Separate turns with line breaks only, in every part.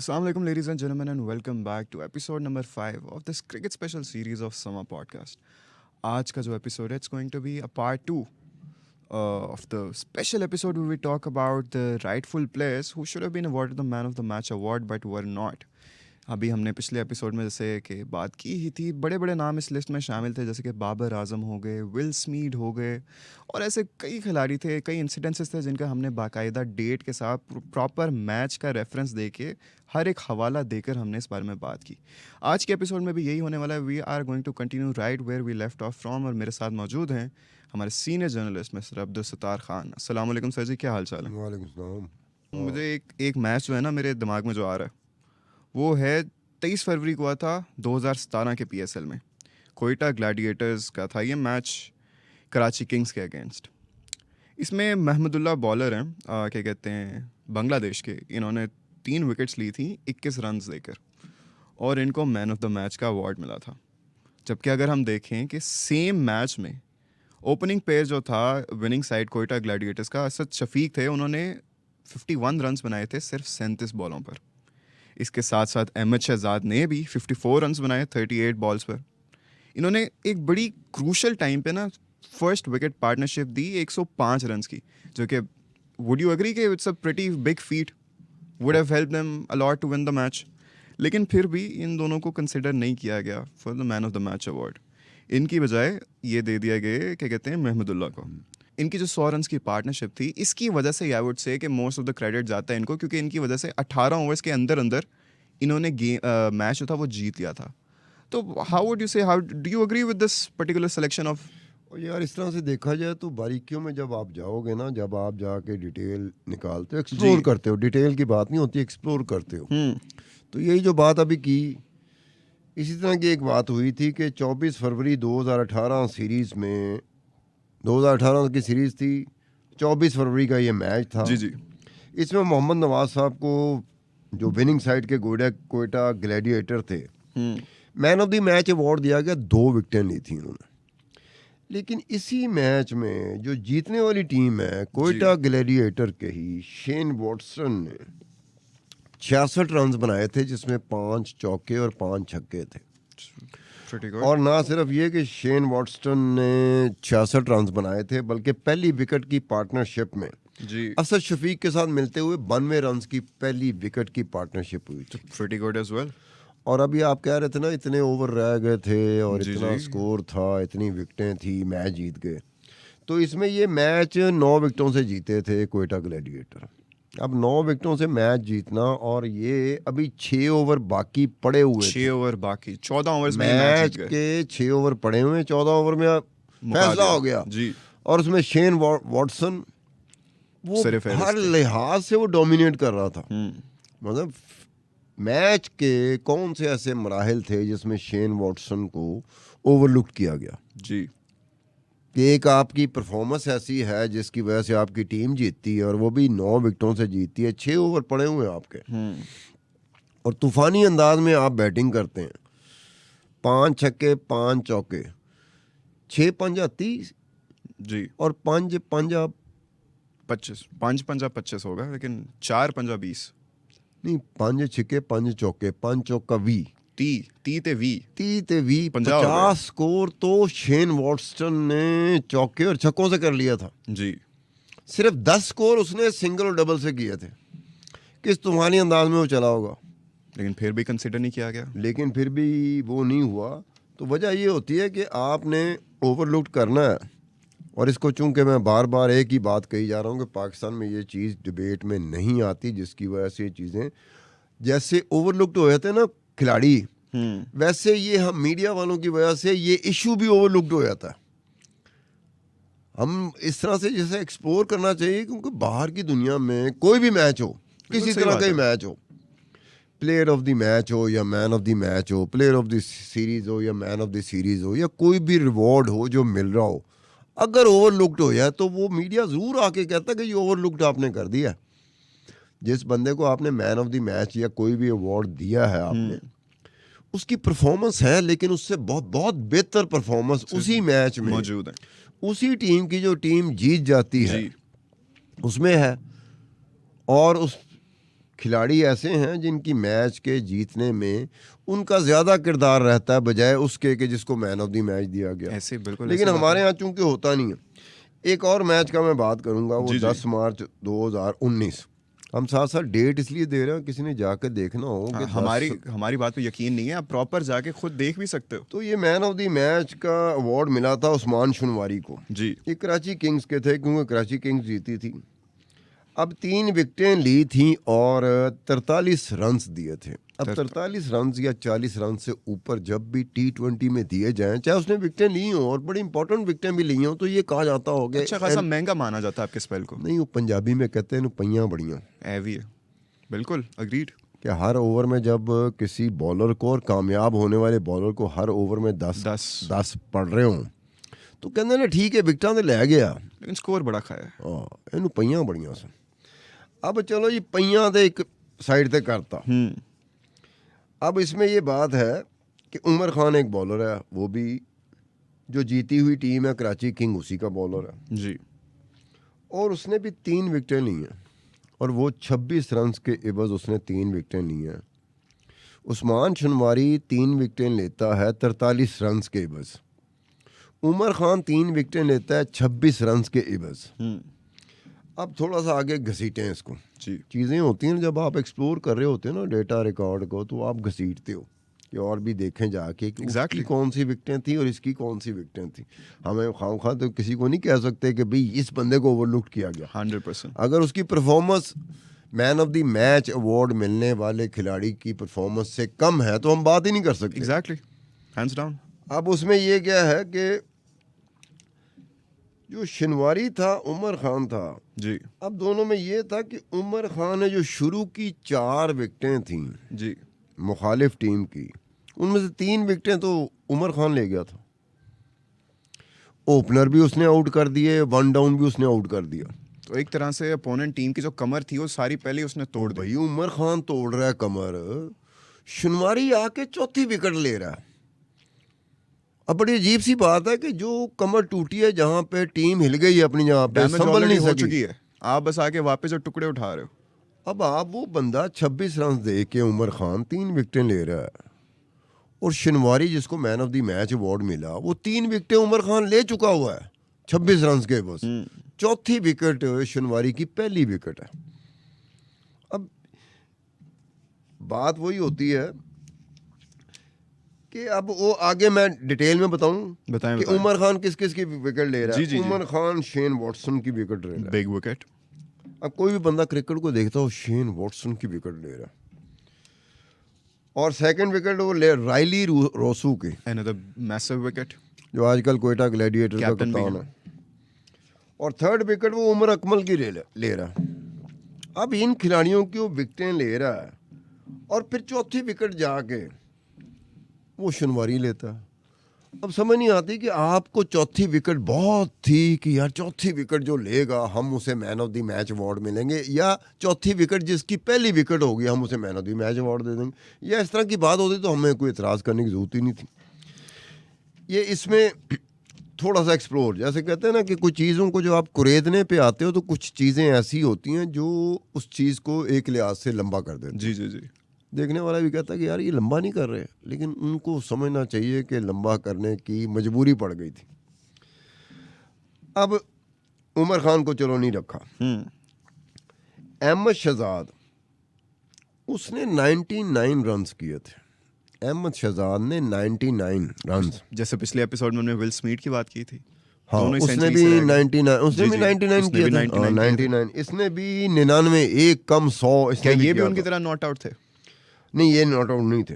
Assalamu alaikum, ladies and gentlemen, and welcome back to episode number 5 of this cricket special series of Summer podcast. आज का जो episode है, it's going to be a part 2 of the special episode where we talk about the rightful players who should have been awarded the Man of the Match award but were not. अभी हमने पिछले episode में जैसे कि बात की ही थी, बड़े बड़े नाम इस लिस्ट में शामिल थे, जैसे कि बाबर आजम हो गए, विल स्मीड हो गए, और ऐसे कई खिलाड़ी थे, कई इंसिडेंसेस थे जिनका हमने बाकायदा डेट के साथ प्रॉपर मैच का रेफरेंस दे के हर एक हवाला देकर हमने इस बारे में बात की. आज के एपिसोड में भी यही होने वाला है. We are going to continue right where we left off from, और मेरे साथ मौजूद हैं हमारे senior journalist mister Abdul Sattar Khan. अस्सलाम वालेकुम सर जी, क्या हाल चाल है?
वालेकुम सलाम.
मुझे एक मैच जो है ना मेरे दिमाग में जो आ रहा है वो है 23 फरवरी को हुआ था 2017 के पीएसएल में. कोयटा ग्लैडिएटर्स का था ये मैच कराची किंग्स के अगेंस्ट. इसमें महमदुल्लाह बॉलर हैं, क्या कहते हैं, बांग्लादेश के. इन्होंने 3 विकेट्स ली थी 21 रन देकर, और इनको मैन ऑफ द मैच का अवार्ड मिला था. जबकि अगर हम देखें कि सेम मैच में ओपनिंग पेयर जो था विनिंग साइड कोयटा ग्लैडिएटर्स का, असद शफीक थे. उन्होंने 51 रन्स बनाए थे सिर्फ 37 बॉलों पर. इसके साथ साथ अहमद शहजाद ने भी 54 रन्स बनाए 38 बॉल्स पर. इन्होंने एक बड़ी क्रूशल टाइम पे ना फर्स्ट विकेट पार्टनरशिप दी 105 रन्स की, जो कि वुड यू एग्री कि it's a pretty big feat, would have help them a lot to win the match. लेकिन फिर भी इन दोनों को कंसिडर नहीं किया गया for the man of the match award. इनकी बजाय ये दे दिया गया, क्या कहते हैं, महमदुल्लाह को. इनकी जो 100 रन्स की पार्टनरशिप थी, इसकी वजह से आई वुड से कि मोस्ट ऑफ द क्रेडिट जाता है इनको, क्योंकि इनकी वजह से 18 ओवर्स के अंदर अंदर इन्होंने मैच जो था वो जीत लिया था. तो how would you say, how do you agree with this particular selection of?
और यार इस तरह से देखा जाए तो बारीकियों में जब आप जाओगे ना, जब आप जाके डिटेल निकालते हो, एक्सप्लोर करते हो, डिटेल की बात नहीं होती, एक्सप्लोर करते हो. तो यही जो बात अभी की, इसी तरह की एक बात हुई थी कि 24 फरवरी 2018 सीरीज़ में, 2018 की सीरीज़ थी, 24 फरवरी का ये मैच था.
जी जी.
इसमें मोहम्मद नवाज साहब को, जो विनिंग साइड के कोयटा ग्लैडिएटर थे, man of the match award दिया गया. 2 विकेटें ली थी उन्होंने. लेकिन इसी मैच में जो जीतने वाली टीम है कोयटा ग्लैडिएटर के ही, शेन वॉटसन ने 66 रन बनाए थे, जिसमें 5 चौके और 5 छक्के थे. और ना सिर्फ ये कि शेन वॉटसन ने 66 रन बनाए थे, बल्कि पहली विकेट की पार्टनरशिप में
जी
असद शफीक के साथ मिलते हुए 92 रन की पहली विकेट की पार्टनरशिप हुई थी.
Pretty good as well.
और अभी आप कह रहे थे ना, इतने ओवर रह गए थे और इतना स्कोर था, इतनी विकेटें थी, मैच जीत गए. तो इसमें ये मैच 9 विकेटों से जीते थे कोयटा ग्लैडिएटर. अब 9 विकेटों से मैच जीतना, और ये अभी 6 ओवर बाकी पड़े हुए
6 ओवर बाकी, 14 ओवर्स में
मैच के 6 ओवर पड़े हुए, 14 ओवर में फैसला हो गया
जी.
और उसमें शेन वॉटसन वो हर लिहाज से वो डोमिनेट कर रहा था. मतलब मैच के कौन से ऐसे मराहिल थे जिसमें शेन वॉटसन को ओवरलुक किया गया
जी.
कि एक आपकी परफॉर्मेंस ऐसी है जिसकी वजह से आपकी टीम जीतती है, और वो भी 9 विकेटों से जीतती है. 6 ओवर पड़े हुए हैं आपके, और तूफानी अंदाज में आप बैटिंग करते हैं. 5 छक्के 5 चौके, 6 पंजा 30
जी,
और 5 पंजा
25, 5 पंजा 25 होगा, लेकिन 4 पंजा 20
नहीं, 5 छक्के 5 चौके, 5 चौका 20,
30 ते 20
50 स्कोर तो शेन वॉटसन ने चौके और छक्कों से कर लिया था
जी.
सिर्फ 10 स्कोर उसने सिंगल और डबल से किए थे. किस तूफानी अंदाज में वो चला होगा,
लेकिन फिर भी कंसिडर नहीं किया गया.
लेकिन फिर भी वो नहीं हुआ. तो वजह ये होती है कि आपने ओवरलुक करना है. और इसको चूंकि मैं बार बार एक ही बात कही जा रहा हूँ कि पाकिस्तान में ये चीज़ डिबेट में नहीं आती, जिसकी वजह से ये चीज़ें जैसे ओवरलुक्ड हो जाते हैं ना खिलाड़ी, वैसे ये हम मीडिया वालों की वजह से ये इशू भी ओवरलुक्ड हो जाता है. हम इस तरह से जैसे एक्सप्लोर करना चाहिए, क्योंकि बाहर की दुनिया में कोई भी मैच हो, किसी तरह का ही मैच हो, प्लेयर ऑफ द मैच हो या मैन ऑफ द मैच हो, प्लेयर ऑफ द सीरीज़ हो या मैन ऑफ द सीरीज़ हो, या कोई भी रिवॉर्ड हो जो मिल रहा हो, अगर ओवरलुक्ड हो जाए तो वो मीडिया ज़रूर आके कहता है कि ये ओवरलुक्ड आपने कर दिया. जिस बंदे को आपने मैन ऑफ द मैच या कोई भी अवार्ड दिया है आपने, उसकी परफॉर्मेंस है, लेकिन उससे बहुत बहुत बेहतर परफॉर्मेंस उसी मैच में
मौजूद है.
उसी टीम की जो टीम जीत जाती है उसमें है. और उस खिलाड़ी ऐसे हैं जिनकी मैच के जीतने में उनका ज़्यादा किरदार रहता है बजाय उसके कि जिसको मैन ऑफ द मैच दिया गया।
ऐसे बिल्कुल
लेकिन
ऐसी बात
हमारे
है।
यहाँ चूंकि होता नहीं है। एक और मैच का मैं बात करूंगा, वो
जी, जी।
10 मार्च 2019। हम साथ साथ डेट इसलिए दे रहे हैं, किसी ने जाकर देखना हो कि
हाँ, हमारी बात पे यकीन नहीं है, आप प्रॉपर जाके खुद देख भी सकते हो।
तो ये मैन ऑफ द मैच का अवार्ड मिला था उस्मान शुनवारी को।
जी।
ये कराची किंग्स के थे, क्योंकि कराची किंग्स जीती थी। अब 3 विकेटें ली थी और 43 रन्स दिए थे। अब 43 रन्स या 40 रन से ऊपर जब भी T20 में दिए जाएं, चाहे उसने विकेटें ली हों और बड़ी इंपॉर्टेंट विकेटें भी ली हों, तो ये कहा जाता होगा
अच्छा खासा महंगा माना जाता है आपके स्पेल को।
नहीं, वो पंजाबी में कहते हैं पहियां बड़ियां।
हैवी है, बिल्कुल अग्रीड।
कि हर ओवर में जब किसी बॉलर को, और कामयाब होने वाले बॉलर को, हर ओवर में 10 पड़ रहे हों, तो कहते ने ठीक है विकटां तो लै गया,
लेकिन स्कोर बड़ा खाया है।
इनू पहियां बड़ियां सन। अब चलो जी, पहियां तो एक साइड ते करता। अब इसमें ये बात है कि उमर खान एक बॉलर है, वो भी जो जीती हुई टीम है कराची किंग, उसी का बॉलर है
जी।
और उसने भी 3 विकेटें ली हैं और वो 26 रन के एवज उसने 3 विकेटें ली हैं। उस्मान शुनवारी 3 विकेटें लेता है 43 रन के एवज। उमर खान 3 विकेटें लेता है 26 रन के एवज। अब थोड़ा सा आगे घसीटें इसको।
जी।
चीज़ें होती हैं जब आप एक्सप्लोर कर रहे होते हैं ना डेटा रिकॉर्ड को, तो आप घसीटते हो कि और भी देखें जाके कि उसकी कौन सी विकेटें थी और इसकी कौन सी विकेटें थी। हमें खामखा तो किसी को नहीं कह सकते कि भाई इस बंदे को ओवरलुक किया गया।
100%।
अगर उसकी performance man of the match award मिलने वाले खिलाड़ी की परफॉर्मेंस से कम है तो हम बात ही नहीं कर सकते।
Exactly, hands down.
अब उसमें ये क्या है कि जो शिनवारी था, उमर खान था
जी।
अब दोनों में ये था कि उमर खान ने जो शुरू की 4 विकेटें थीं
जी।
मुखालिफ टीम की, उनमें से 3 विकेटें तो उमर खान ले गया था। ओपनर भी उसने आउट कर दिए, 1 डाउन भी उसने आउट कर दिया।
तो एक तरह से अपोनेंट टीम की जो कमर थी वो सारी पहले उसने तोड़ दी।
भाई उमर खान तोड़ रहा है कमर, शिनवारी आके चौथी विकेट ले रहा है। अब बड़ी अजीब सी बात है कि जो कमर टूटी है, जहां पे टीम हिल गई है अपनी जगह पे, संभल नहीं
हो
सकी
चुकी है, आप बस आके वापस जो टुकड़े उठा रहे हो।
अब आप वो बंदा 26 रन दे के उमर खान 3 विकेटें ले रहा है और शिनवारी जिसको man of the match award मिला, वो 3 विकेटें उमर खान ले चुका हुआ है 26 रन के बस। चौथी विकेट शिनवारी की पहली विकेट है। अब बात वही होती है कि अब वो आगे मैं डिटेल में बताऊं कि उमर खान किस किस की विकेट ले रहा है। उमर खान शेन वॉटसन की विकेट ले रहा है,
बिग विकेट।
अब कोई भी बंदा क्रिकेट को देखता हो, शेन वॉटसन की विकेट ले रहा है। और सेकंड विकेट वो ले राइली रोसू की,
अनदर मैसिव विकेट,
जो आजकल कोयटा ग्लैडिएटर का कप्तान है। और थर्ड विकेट वो उमर अकमल की ले रहा है। अब इन खिलाड़ियों की वो विकेटें ले रहा है और फिर चौथी विकेट जाके वो शिनवारी लेता है। अब समझ नहीं आती कि आपको चौथी विकेट बहुत थी कि यार चौथी विकेट जो लेगा हम उसे man of the match award मिलेंगे, या चौथी विकेट जिसकी पहली विकेट होगी हम उसे man of the match award दे देंगे, या इस तरह की बात होती तो हमें कोई एतराज़ करने की ज़रूरत ही नहीं थी। ये इसमें थोड़ा सा एक्सप्लोर, जैसे कहते हैं ना कि कुछ चीज़ों को जो आप कुरेदने पे आते हो तो कुछ चीज़ें ऐसी होती हैं जो उस चीज़ को एक लिहाज से लंबा कर देती हैं।
जी जी जी।
देखने वाला भी कहता है कि यार ये लंबा नहीं कर रहे, लेकिन उनको समझना चाहिए कि लंबा करने की मजबूरी पड़ गई थी। अब उमर खान को चलो नहीं रखा, अहमद शहजाद उसने 99 रन्स किए थे। अहमद शहजाद ने 99 रन्स,
जैसे पिछले एपिसोड में हमने विल स्मिथ की बात की थी।
हाँ उसने भी 99, उसने भी 99 किया था। 99, इसने भी 99, एक कम 100।
क्या ये भी उनकी तरह नॉट आउट थे?
नहीं, ये नॉट आउट नहीं थे।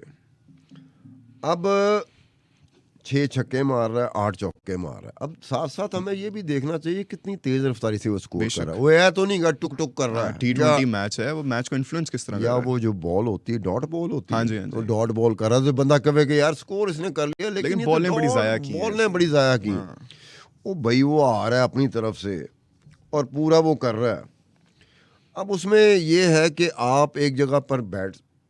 अब 6 छक्के मार रहा है, 8 चौके मार रहा है। अब साथ साथ हमें ये भी देखना चाहिए कितनी तेज रफ्तारी से वो स्कोर कर रहा है। वो है तो नहीं गा टुक टुक कर रहा है।
T20 मैच है, वो मैच को इन्फ्लुएंस किस तरह कर रहा है?
या वो जो बॉल होती है डॉट बॉल होती है,
हाँ जी, हाँ जी।
तो डॉट बॉल कर रहा है तो बंदा कहे कि यार स्कोर इसने कर लिया, लेकिन
बॉल ने बड़ी ज़ाया की,
बॉल ने बड़ी ज़ाया की। वो भाई वो आ रहा है अपनी तरफ से और पूरा वो कर रहा है। अब उसमें ये है कि आप एक जगह पर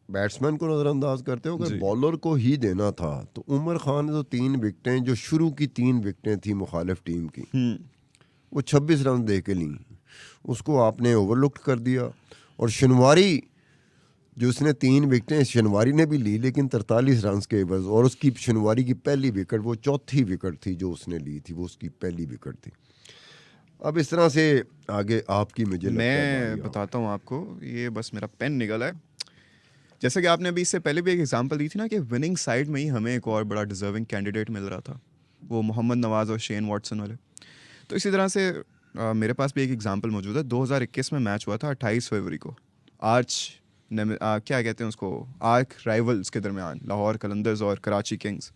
बैट्समैन को नज़रअंदाज करते हो कि बॉलर को ही देना था। तो उमर खान ने तो 3 विकेटें, जो शुरू की 3 विकेटें थी मुखालिफ टीम की, वो 26 रन दे के ली, उसको आपने ओवरलुक कर दिया। और शिनवारी जो उसने 3 विकेटें शनवारी ने भी ली, लेकिन 43 रन के एवज, और उसकी शनवारी की पहली विकेट, वो चौथी विकेट थी जो उसने ली थी, वो उसकी पहली विकेट थी। अब इस तरह से आगे आपकी मुझे लगता है
मैं बताता हूँ आपको, ये बस मेरा पेन निकला है। जैसे कि आपने अभी इससे पहले भी एक एग्जांपल दी थी ना कि विनिंग साइड में ही हमें एक और बड़ा डिजर्विंग कैंडिडेट मिल रहा था, वो मोहम्मद नवाज और शेन वॉटसन वाले। तो इसी तरह से मेरे पास भी एक एग्जांपल मौजूद है। 2021 में मैच हुआ था 28 फरवरी को, क्या कहते हैं उसको, आर्क राइवल्स के दरमियान, लाहौर कलंदर्स और कराची किंग्स।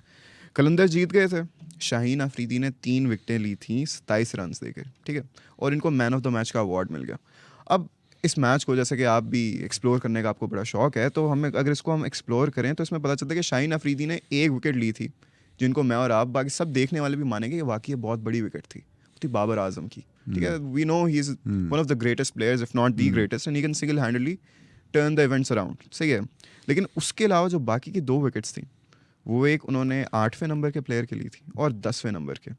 कलंदर जीत गए थे, शाहीन अफरीदी ने 3 विकेटें ली थी 27 रन देकर, ठीक है, और इनको मैन ऑफ द मैच का अवार्ड मिल गया। अब इस मैच को, जैसे कि आप भी एक्सप्लोर करने का आपको बड़ा शौक है, तो हमें अगर इसको हम एक्सप्लोर करें तो इसमें पता चलता है कि शाहीन अफरीदी ने 1 विकेट ली थी, जिनको मैं और आप, बाकी सब देखने वाले भी मानेंगे कि वाकई ये बहुत बड़ी विकेट थी, थी बाबर आजम की, ठीक है। We know he is one of the greatest players, if not the greatest, and he can single handedly turn the events around, सही है। लेकिन उसके अलावा जो बाकी की 2 विकेट्स थी, वो एक उन्होंने 8वें नंबर के प्लेयर के ली थी और 10वें नंबर के।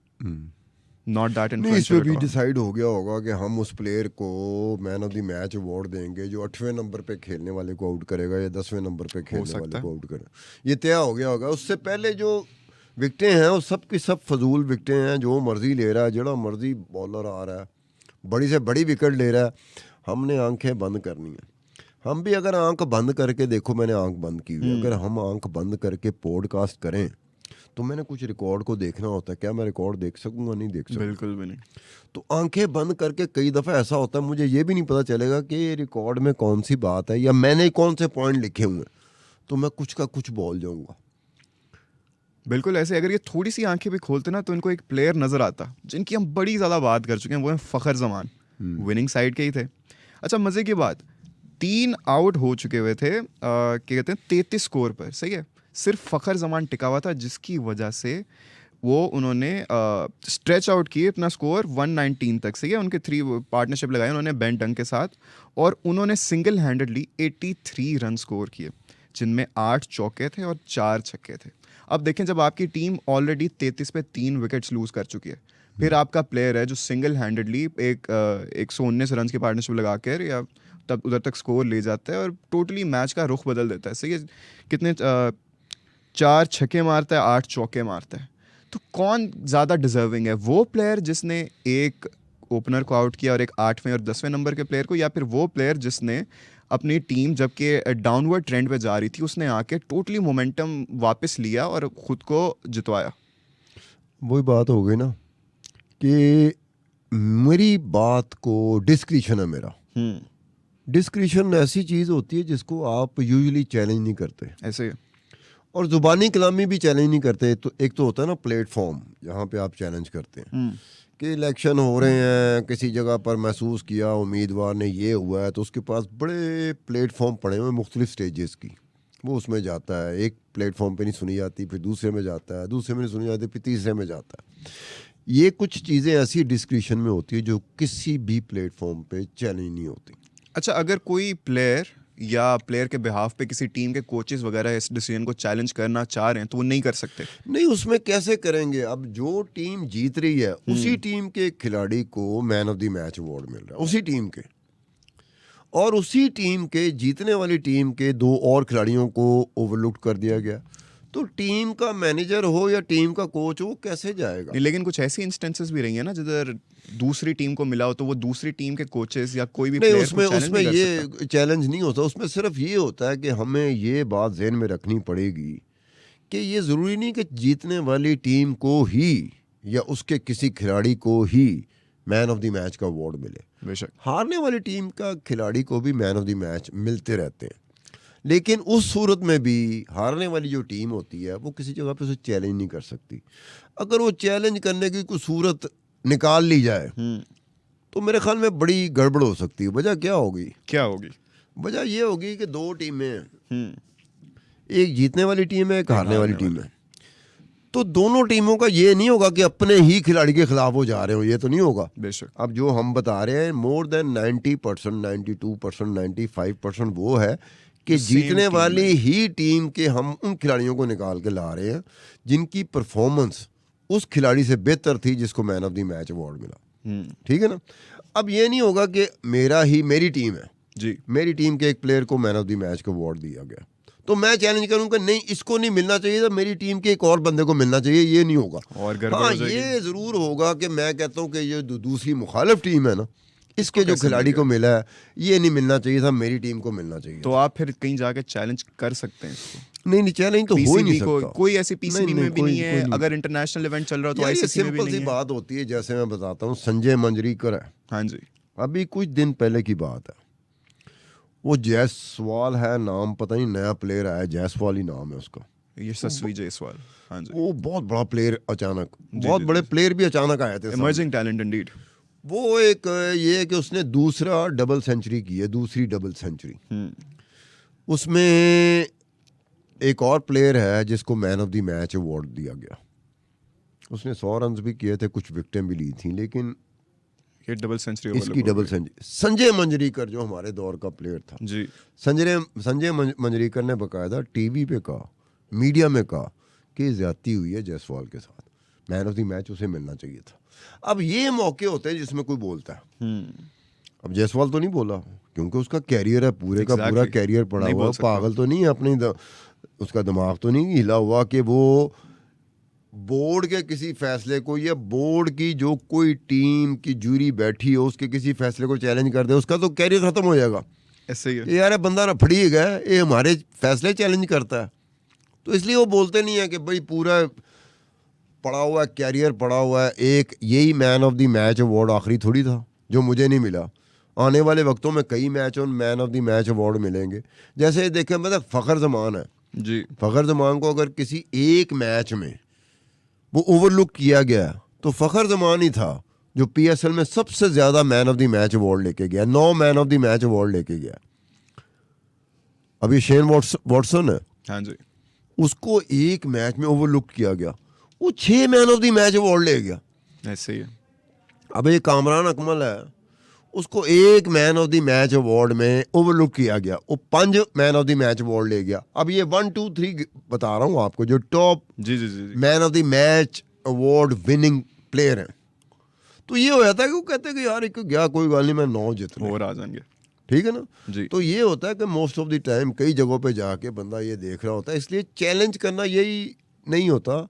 नॉट दैट
नहीं, इस पे भी डिसाइड हो गया होगा कि हम उस प्लेयर को man of the match award देंगे जो 8वें नंबर पे खेलने वाले को आउट करेगा या 10वें नंबर पे खेलने वाले को आउट करेगा, ये तय हो गया होगा। उससे पहले जो विकेटें हैं वो सब की सब फजूल विकेटें हैं, जो मर्जी ले रहा है, जड़ा मर्जी बॉलर आ रहा है, बड़ी से बड़ी विकेट ले रहा है, हमने आंखें बंद करनी है। हम भी अगर आंख बंद करके, देखो मैंने आंख बंद की हुई है, अगर हम आंख बंद करके पॉडकास्ट करें तो मैंने कुछ रिकॉर्ड को देखना होता है, क्या मैं रिकॉर्ड देख सकूंगा? नहीं देख सकूंगा,
बिल्कुल भी नहीं।
तो आंखें बंद करके कई दफ़ा ऐसा होता है मुझे ये भी नहीं पता चलेगा कि रिकॉर्ड में कौन सी बात है या मैंने कौन से पॉइंट लिखे हुए हैं, तो मैं कुछ का कुछ बोल जाऊंगा।
बिल्कुल ऐसे अगर ये थोड़ी सी आंखें भी खोलते ना तो इनको एक प्लेयर नजर आता जिनकी हम बड़ी ज़्यादा बात कर चुके हैं, वो है फ़खर जमान, विनिंग साइड के ही थे। अच्छा, मज़े की बात, 3 आउट हो चुके हुए थे, क्या कहते हैं, 33 स्कोर पर, सही है। सिर्फ फ़खर जमान टिका हुआ था, जिसकी वजह से वो उन्होंने स्ट्रेच आउट किए अपना स्कोर 119 तक, सही है। उनके 3 पार्टनरशिप लगाई उन्होंने बेन डंग के साथ, और उन्होंने सिंगल हैंडेडली 83 रन स्कोर किए, जिनमें 8 चौके थे और 4 छक्के थे। अब देखें, जब आपकी टीम ऑलरेडी 33 पे 3 विकेट्स लूज कर चुकी है, फिर आपका प्लेयर है जो सिंगल हैंडेडली एक 119 रन की पार्टनरशिप लगा कर या तब उधर तक स्कोर ले जाता है और टोटली मैच का रुख बदल देता है, सही है। कितने 4 छक्के मारता है, 8 चौके मारता है। तो कौन ज़्यादा डिजर्विंग है, वो प्लेयर जिसने एक ओपनर को आउट किया और एक 8वें और 10वें नंबर के प्लेयर को, या फिर वो प्लेयर जिसने अपनी टीम जबकि डाउनवर्ड ट्रेंड पे जा रही थी, उसने आके टोटली मोमेंटम वापस लिया और खुद को जितवाया?
वही बात हो गई ना कि मेरी बात को डिस्क्रिशन है मेरा। डिस्क्रिशन ऐसी चीज़ होती है जिसको आप यूजुअली चैलेंज नहीं करते,
ऐसे
और ज़ुबानी कलामी भी चैलेंज नहीं करते। तो एक तो होता है ना प्लेटफॉर्म जहाँ पे आप चैलेंज करते हैं कि इलेक्शन हो रहे हैं, किसी जगह पर महसूस किया उम्मीदवार ने ये हुआ है, तो उसके पास बड़े प्लेटफॉर्म पड़े हुए मुख्तलिफ स्टेजेस की, वो उसमें जाता है। एक प्लेटफॉर्म पे नहीं सुनी जाती, फिर दूसरे में जाता है, दूसरे में नहीं सुनी जाती, फिर तीसरे में जाता है। ये कुछ चीज़ें ऐसी डिस्क्रिशन में होती है जो किसी भी प्लेटफॉर्म पे चैलेंज नहीं होती।
अच्छा, अगर कोई प्लेयर या प्लेयर के बिहाफ पे किसी टीम के कोचेस वगैरह इस डिसीजन को चैलेंज करना चाह रहे हैं तो वो नहीं कर सकते?
नहीं, उसमें कैसे करेंगे? अब जो टीम जीत रही है उसी टीम के खिलाड़ी को man of the match award मिल रहा है, उसी टीम के, और उसी टीम के जीतने वाली टीम के 2 और खिलाड़ियों को ओवरलुक कर दिया गया। तो टीम का मैनेजर हो या टीम का कोच हो, कैसे जाएगा?
नहीं, लेकिन कुछ ऐसी इंस्टेंसेस भी रही है ना जिधर दूसरी टीम को मिला हो तो वो दूसरी टीम के कोचेस या कोई भी
नहीं,
प्लेयर
उसमें
को चैलेंज
उसमें
नहीं कर
ये
सकता।
चैलेंज नहीं होता। उसमें सिर्फ ये होता है कि हमें ये बात ज़हन में रखनी पड़ेगी कि ये ज़रूरी नहीं कि जीतने वाली टीम को ही या उसके किसी खिलाड़ी को ही मैन ऑफ द मैच का अवार्ड मिले।
बेशक
हारने वाली टीम का खिलाड़ी को भी मैन ऑफ द मैच मिलते रहते हैं, लेकिन उस सूरत में भी हारने वाली जो टीम होती है वो किसी जगह पे उसे चैलेंज नहीं कर सकती। अगर वो चैलेंज करने की कोई सूरत निकाल ली जाए तो मेरे ख्याल में बड़ी गड़बड़ हो सकती है। वजह क्या होगी? वजह ये होगी कि 2 टीमें हैं, एक जीतने वाली टीम है, एक हारने वाली टीम है। तो दोनों टीमों का ये नहीं होगा कि अपने ही खिलाड़ी के खिलाफ वो जा रहे हो, ये तो नहीं होगा।
बेशक
अब जो हम बता रहे हैं मोर देन 90%, 92%, 95% वो है कि जीतने वाली ही टीम के हम उन खिलाड़ियों को निकाल के ला रहे हैं जिनकी परफॉर्मेंस उस खिलाड़ी से बेहतर थी जिसको man of the match award मिला। ठीक है ना? अब ये नहीं होगा कि मेरी टीम है
जी
मेरी टीम के एक प्लेयर को मैन ऑफ द मैच का अवार्ड दिया गया, तो मैं चैलेंज करूंगा नहीं इसको नहीं मिलना चाहिए था, मेरी टीम के एक और बंदे को मिलना चाहिए, ये नहीं होगा।
और गड़बड़
हाँ
हो जाएगी।
ये ज़रूर होगा कि मैं कहता हूँ कि ये दूसरी मुखालिफ टीम है ना, इसके जो
कैसे
खिलाड़ी
मिलेगा?
को मिला है ये नहीं मिलना चाहिए था, मेरी टीम को मिलना चाहिए
तो
था।
आप फिर कहीं जाके चैलेंज कर सकते हैं इसको।
नहीं चैलेंज तो हो ही नहीं
पीसीबी को
सकता।
कोई ऐसी पीसीबी में भी
कोई-
नहीं है,
कोई नहीं।
अगर इंटरनेशनल इवेंट चल रहा हो तो
यार ये
आईसीसी में भी
सिंपल
नहीं
सी
है।
बात होती है, जैसे मैं बताता हूँ संजय मंजरीकर है,
हाँ जी
अभी कुछ दिन पहले की बात है, वो जायसवाल है नाम, पता नहीं नया प्लेयर आया, जायसवाल ही नाम है उसका,
यशस्वी जायसवाल। हाँ जी
वो बहुत बड़ा प्लेयर, अचानक
जी,
बहुत
जी,
बड़े प्लेयर भी अचानक आए थे सामने।
Emerging talent Indeed.
वो एक ये है कि उसने दूसरा डबल सेंचुरी की है, दूसरी डबल सेंचुरी। उसमें एक और प्लेयर है जिसको man of the match award दिया गया, उसने 100 रन भी किए थे, कुछ विकेटें भी ली थी, लेकिन
ये डबल सेंचुरी
इसकी डबल सेंचुरी। संजय मंजरीकर जो हमारे दौर का प्लेयर था,
जी
संजय मंजरीकर ने बकायदा टीवी पे कहा, मीडिया में कहा कि ज्यादती हुई है जायसवाल के साथ, मैन ऑफ द मैच उसे मिलना चाहिए था। अब ये मौके होते हैं जिसमें कोई बोलता है। अब जायसवाल तो नहीं बोला क्योंकि उसका कैरियर है, पूरे का पूरा कैरियर पड़ा हुआ, पागल तो नहीं है, अपनी उसका दिमाग तो नहीं हिला हुआ कि वो बोर्ड के किसी फैसले को या बोर्ड की जो कोई टीम की जूरी बैठी हो उसके किसी फैसले को चैलेंज कर दे, उसका तो कैरियर खत्म हो जाएगा।
ऐसे ही है।
ये यार बंदा रफड़ी है, ये हमारे फैसले चैलेंज करता है, तो इसलिए वो बोलते नहीं है कि भाई पूरा पड़ा हुआ है, कैरियर पड़ा हुआ है। एक यही man of the match award आखिरी थोड़ी था जो मुझे नहीं मिला, आने वाले वक्तों में कई मैच और man of the match award मिलेंगे। जैसे देखें मतलब फ़खर जमान है
जी,
फ़खर जमान को अगर किसी एक मैच में वो ओवरलुक किया गया तो फ़खर जमान ही था जो पीएसएल में सबसे ज़्यादा man of the match award लेके गया, 9 man of the match award लेके गया। अभी शेन वॉटसन है,
हाँ जी,
उसको एक मैच में ओवरलुक किया गया, वो 6 man of the match award ले गया।
ऐसे ही है।
अब ये कामरान अकमल है, उसको एक man of the match award में ओवरलुक किया गया, वो 5 man of the match award ले गया। अब ये 1 2 3 बता रहा हूँ आपको जो टॉप
जी जी जी जी।
Man of the match award winning player हैं। तो ये हो जाता है कि वो कहते हैं कि यार एक गया कोई गल नहीं, मैं 9 जीत
और आ जाएंगे।
ठीक है ना।
जी
तो ये होता है कि मोस्ट ऑफ द टाइम कई जगहों पे जाके बंदा ये देख रहा होता है, इसलिए चैलेंज करना यही नहीं होता।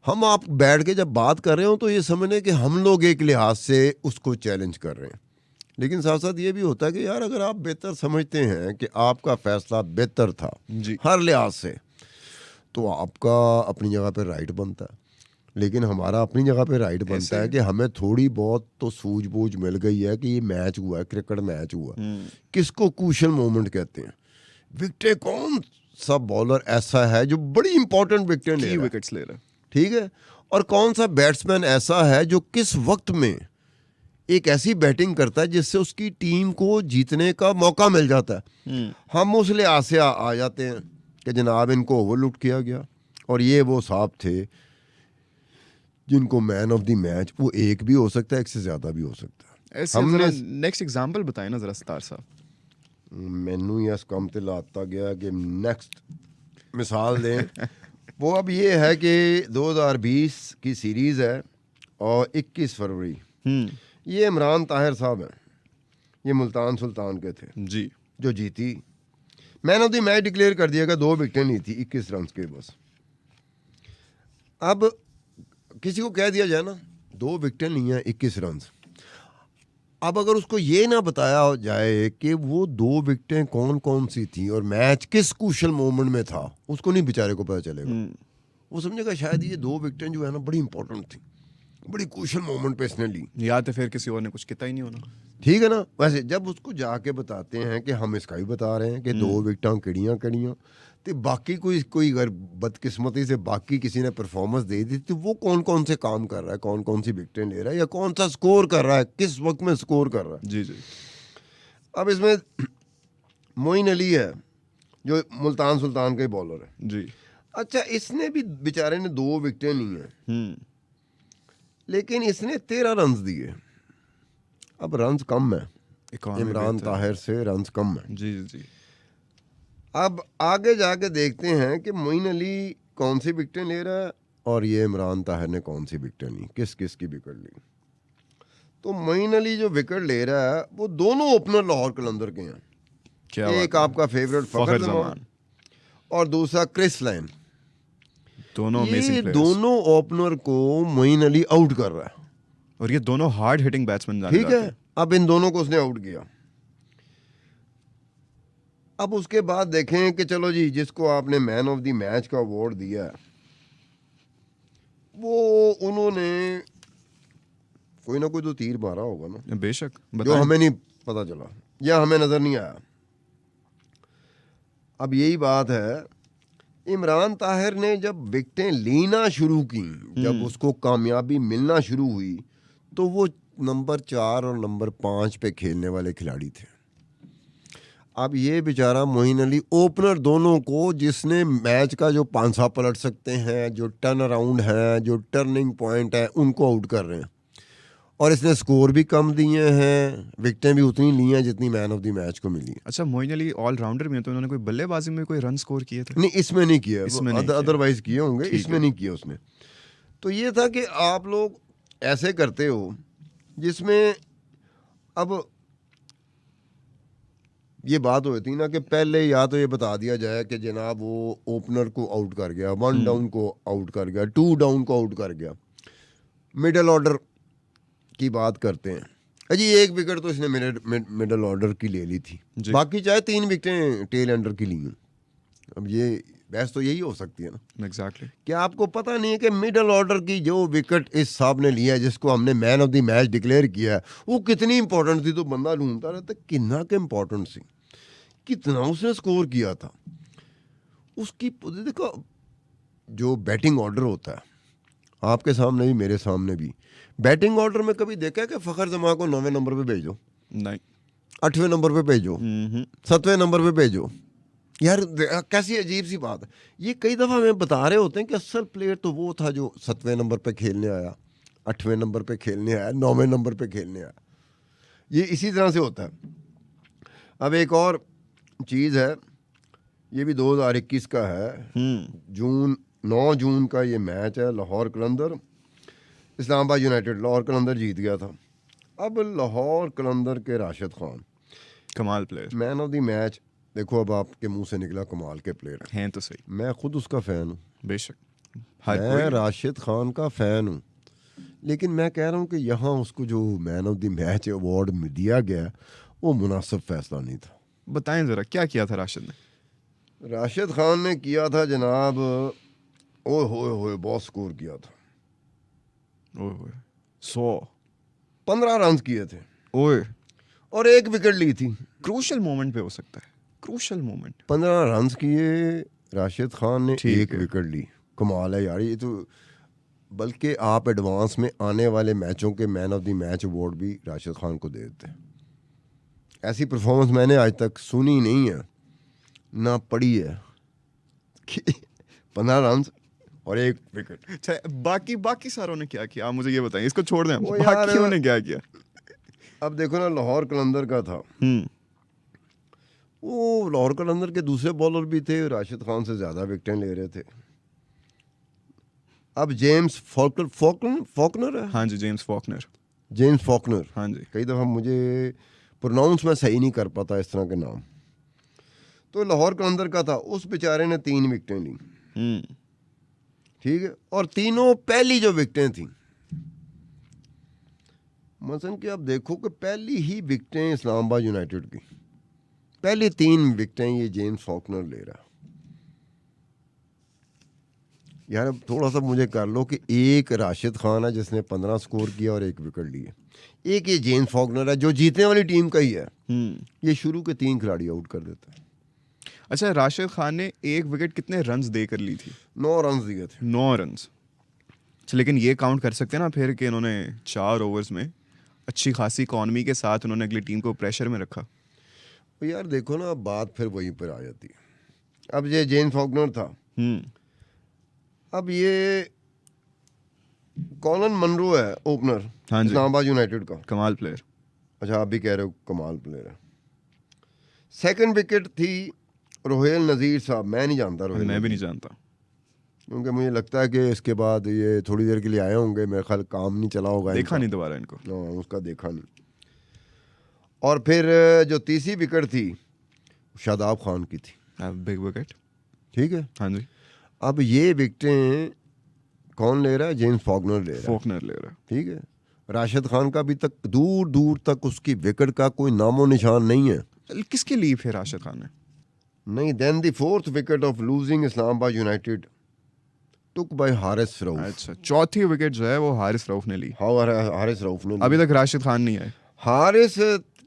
हम आप बैठ के जब बात कर रहे हो तो ये समझने कि हम लोग एक लिहाज से उसको चैलेंज कर रहे हैं, लेकिन साथ साथ ये भी होता है कि यार अगर आप बेहतर समझते हैं कि आपका फैसला बेहतर था
जी
हर लिहाज से, तो आपका अपनी जगह पे राइट बनता है। लेकिन हमारा अपनी जगह पे राइट बनता है कि हमें थोड़ी बहुत तो सूझबूझ मिल गई है कि ये मैच हुआ है, क्रिकेट मैच हुआ, किसको क्रूशियल मोमेंट कहते हैं। विकेट कौन सा बॉलर ऐसा है जो बड़ी इंपॉर्टेंट विकेट ले
की
रहा है,
विकेट्स ले रहा है।
ठीक है, और कौन सा बैट्समैन ऐसा है जो किस वक्त में एक ऐसी बैटिंग करता है जिससे उसकी टीम को जीतने का मौका मिल जाता है। हम उस लिहाज से आ जाते हैं कि जनाब इनको ओवरलुक किया गया, और ये वो साहब थे जिनको मैन ऑफ द मैच, वो एक भी हो सकता है, एक से ज़्यादा भी हो सकता है।
ऐसे
हमने
नेक्स्ट एग्जांपल बताएं ना जरा सतार साहब।
मैनू यस कम ते लाता गया कि नेक्स्ट मिसाल दें। वो अब ये है कि 2020 की सीरीज़ है और 21 फरवरी, ये इमरान ताहिर साहब हैं, ये मुल्तान सुल्तान के थे
जी
जो जीती। Man of the match declare कर दिया गया, 2 विकेटें ली थी 21 रन के बस। अब किसी को कह दिया जाए ना 2 विकेटें ली हैं 21 रन, अब अगर उसको ये ना बताया जाए कि वो 2 विकेटें कौन कौन सी थी और मैच किस क्रूशियल मोमेंट में था, उसको नहीं बेचारे को पता चलेगा। वो समझेगा शायद ये 2 विकेटें जो है ना बड़ी इंपॉर्टेंट थी, बड़ी क्रूशियल मोमेंट पे इसने ली,
या तो फिर किसी और ने कुछ किया ही नहीं होना।
ठीक है ना। वैसे जब उसको जाके बताते हैं कि हम इसका भी बता रहे हैं कि 2 विकेटां किड़ियां कड़ियां, तो बाकी कोई अगर बदकिस्मती से बाकी किसी ने परफॉर्मेंस दे दी तो वो कौन कौन से काम कर रहा है, कौन कौन सी विकेटें ले रहा है, या कौन सा स्कोर कर रहा है, किस वक्त में स्कोर कर रहा है।
जी जी।
अब इसमें मोइन अली है जो मुल्तान सुल्तान का ही बॉलर है।
जी
अच्छा, इसने भी बेचारे ने 2 विकेटें ली हैं, लेकिन इसने 13 रन दिए। अब रन कम है, इमरान ताहिर से रन कम है।
जी जी जी।
अब आगे जाके देखते हैं कि मोइन अली कौन सी विकेटें ले रहा है और ये इमरान ताहिर ने कौन सी विकेटें ली, किस किस की विकेट ली। तो मोइन अली जो विकेट ले रहा है वो दोनों ओपनर लाहौर कलंदर के हैं,
क्या
एक
बात है।
आपका फेवरेट
फखर
फखर जमान
जमान,
और दूसरा क्रिस लाइन।
दोनों अमेजिंग
ये
प्लेयर्स,
दोनों ओपनर को मोइन अली आउट कर रहा है।
और ये दोनों हार्ड हिटिंग बैट्समैन जाने
ठीक
जाते
है,
हैं।
अब इन दोनों को उसने आउट किया। अब उसके बाद देखें कि चलो जी, जिसको आपने मैन ऑफ द मैच का अवार्ड दिया है, वो उन्होंने कोई ना कोई तो तीर मारा होगा ना,
बेशक,
जो
बताएं।
हमें नहीं पता चला या हमें नजर नहीं आया। अब यही बात है, इमरान ताहिर ने जब विकेटें लेना शुरू की, जब उसको कामयाबी मिलना शुरू हुई, तो वो नंबर 4 और नंबर 5 पे खेलने वाले खिलाड़ी थे। अब ये बेचारा मोइन अली ओपनर दोनों को, जिसने मैच का जो पांसा पलट सकते हैं, जो टर्न अराउंड है, जो टर्निंग पॉइंट है, उनको आउट कर रहे हैं। और इसने स्कोर भी कम दिए हैं, विकेटें भी उतनी ली हैं जितनी मैन ऑफ द मैच को मिली।
अच्छा, मोइन अली ऑलराउंडर भी है, तो उन्होंने कोई बल्लेबाजी में कोई रन स्कोर किए थे?
नहीं, इसमें नहीं किया,
इसमें नहीं किया।
अदरवाइज किए होंगे,
ठीक
इसमें
है।
नहीं किया उसने। तो ये था कि आप लोग ऐसे करते हो जिसमें अब ये बात होती ना कि पहले या तो ये बता दिया जाए कि जनाब वो ओपनर को आउट कर गया, 1 डाउन को आउट कर गया, 2 डाउन को आउट कर गया, मिडल ऑर्डर की बात करते हैं। अजी 1 विकेट तो इसने मिडल ऑर्डर की ले ली थी,
जी।
बाकी चाहे 3 विकेटें टेल एंडर की ली हैं। अब ये बहस तो यही हो सकती है ना।
एग्जैक्टली।
क्या आपको पता नहीं है कि मिडल ऑर्डर की जो विकेट इस साहब ने लिया है, जिसको हमने man of the match declare किया है, वो कितनी इंपॉर्टेंट थी? तो बंदा ढूंढता रहता कितना के इंपॉर्टेंट सी, कितना उसने स्कोर किया था। उसकी देखो, जो बैटिंग ऑर्डर होता है, आपके सामने भी मेरे सामने भी, बैटिंग ऑर्डर में कभी देखा है कि फखर जमा को 9वें नंबर पे भेजो,
नहीं।
8वें नंबर पे भेजो, 7वें नंबर पे भेजो? यार कैसी अजीब सी बात है। ये कई दफ़ा हमें बता रहे होते हैं कि असल प्लेयर तो वो था जो 7वें नंबर पे खेलने आया, 8वें नंबर पे खेलने आया, 9वें नंबर पे खेलने आया। ये इसी तरह से होता है। अब एक और चीज़ है, ये भी 2021 का है, 9 जून का ये मैच है, लाहौर कलंदर इस्लामाबाद यूनाइटेड। लाहौर कलंदर जीत गया था। अब लाहौर कलंदर के राशिद खान,
कमाल player
man of the match. देखो, अब आपके मुंह से निकला कमाल के प्लेयर
हैं तो सही।
मैं खुद उसका फ़ैन हूँ,
बेशक, हर
मैं
कोई।
राशिद खान का फ़ैन हूँ, लेकिन मैं कह रहा हूँ कि यहाँ उसको जो man of the match award दिया गया, वो मुनासिब फैसला नहीं था।
बताएं जरा, क्या किया था राशिद ने?
राशिद खान ने किया था जनाब, ओए होए बहुत स्कोर किया था।
ओए 100,
15 रन किए थे
ओए,
और 1 विकेट ली थी।
क्रूशल मोमेंट पे हो सकता है, क्रूशल मोमेंट।
15 रन किए राशिद खान ने,
ठीक
1
है।
विकेट ली। कमाल है यार ये तो। बल्कि आप एडवांस में आने वाले मैचों के man of the match award भी राशिद खान को दे देते हैं। ऐसी परफॉर्मेंस मैंने आज तक सुनी नहीं है, ना पढ़ी है कि 15 रन और 1 विकेट।
अच्छा, बाकी सारों ने क्या किया? आप मुझे ये बताएं, इसको छोड़ दें,
वो यार-
बाकियों ने क्या किया?
अब देखो ना, लाहौर कलंदर का था, वो लाहौर कलंदर के दूसरे बॉलर भी थे, राशिद खान से ज़्यादा विकेटें ले रहे थे। अब जेम्स फॉकनर है,
हाँ जी, जेम्स फॉकनर।
James Faulkner.
हाँ जी।
कई दफ़ा मुझे प्रोनाउंस में सही नहीं कर पाता इस तरह के नाम। तो लाहौर कलंदर का था, उस बेचारे ने 3 विकेटें ली, ठीक है, और तीनों पहली जो विकेटें थी, मसलन कि आप देखो कि पहली ही विकेटें इस्लामाबाद यूनाइटेड की, पहली 3 विकेटें ये जेम्स फॉकनर ले रहा। यार अब थोड़ा सा मुझे कर लो कि एक राशिद खान है जिसने 15 स्कोर किया और 1 विकेट लिए, एक ये जेम्स फॉकनर है जो जीतने वाली टीम का ही है, ये शुरू के 3 खिलाड़ी आउट कर देता है।
अच्छा, राशिद खान ने 1 विकेट कितने रन्स देकर ली थी?
9 रन दिए थे।
9 रन्स। अच्छा, लेकिन ये काउंट कर सकते हैं ना फिर कि इन्होंने 4 ओवर्स में अच्छी खासी इकॉनमी के साथ उन्होंने अगली टीम को प्रेशर में रखा।
तो यार देखो ना, बात फिर वहीं पर आ जाती है। अब ये जेम्स फॉकनर था, अब ये कॉलन मनरो है ओपनर,
हाँ जी।
इस्लामाबाद यूनाइटेड का,
कमाल प्लेयर।
अच्छा आप भी कह रहे हो कमाल प्लेयर है। 2nd विकेट थी रोहेल नज़ीर साहब, मैं नहीं जानता रोहेल,
मैं भी नहीं जानता,
क्योंकि मुझे लगता है कि इसके बाद ये थोड़ी देर के लिए आए होंगे, मेरे ख्याल काम नहीं चला होगा
देखा
इनका।
नहीं दोबारा इनको।
उसका देखा नहीं। और फिर जो तीसरी विकेट थी शादाब खान की थी,
बिग विकेट।
ठीक है।
हाँ जी,
अब ये विकेटें कौन ले रहा है? जेम्स फॉकनर ले रहा है,
फोकनर ले रहा है।
ठीक है। राशिद खान का अभी तक दूर दूर तक उसकी विकेट का कोई नामो निशान नहीं है।
किसके लीव है राशिद खान ने?
नहीं, then the fourth wicket of losing Islamabad United took by Haris Rauf.
अच्छा, चौथी विकेट जो है वो हारिस रऊफ ने ली।
हारिस रऊफ ने
अभी तक राशिद खान नहीं आए।
Haris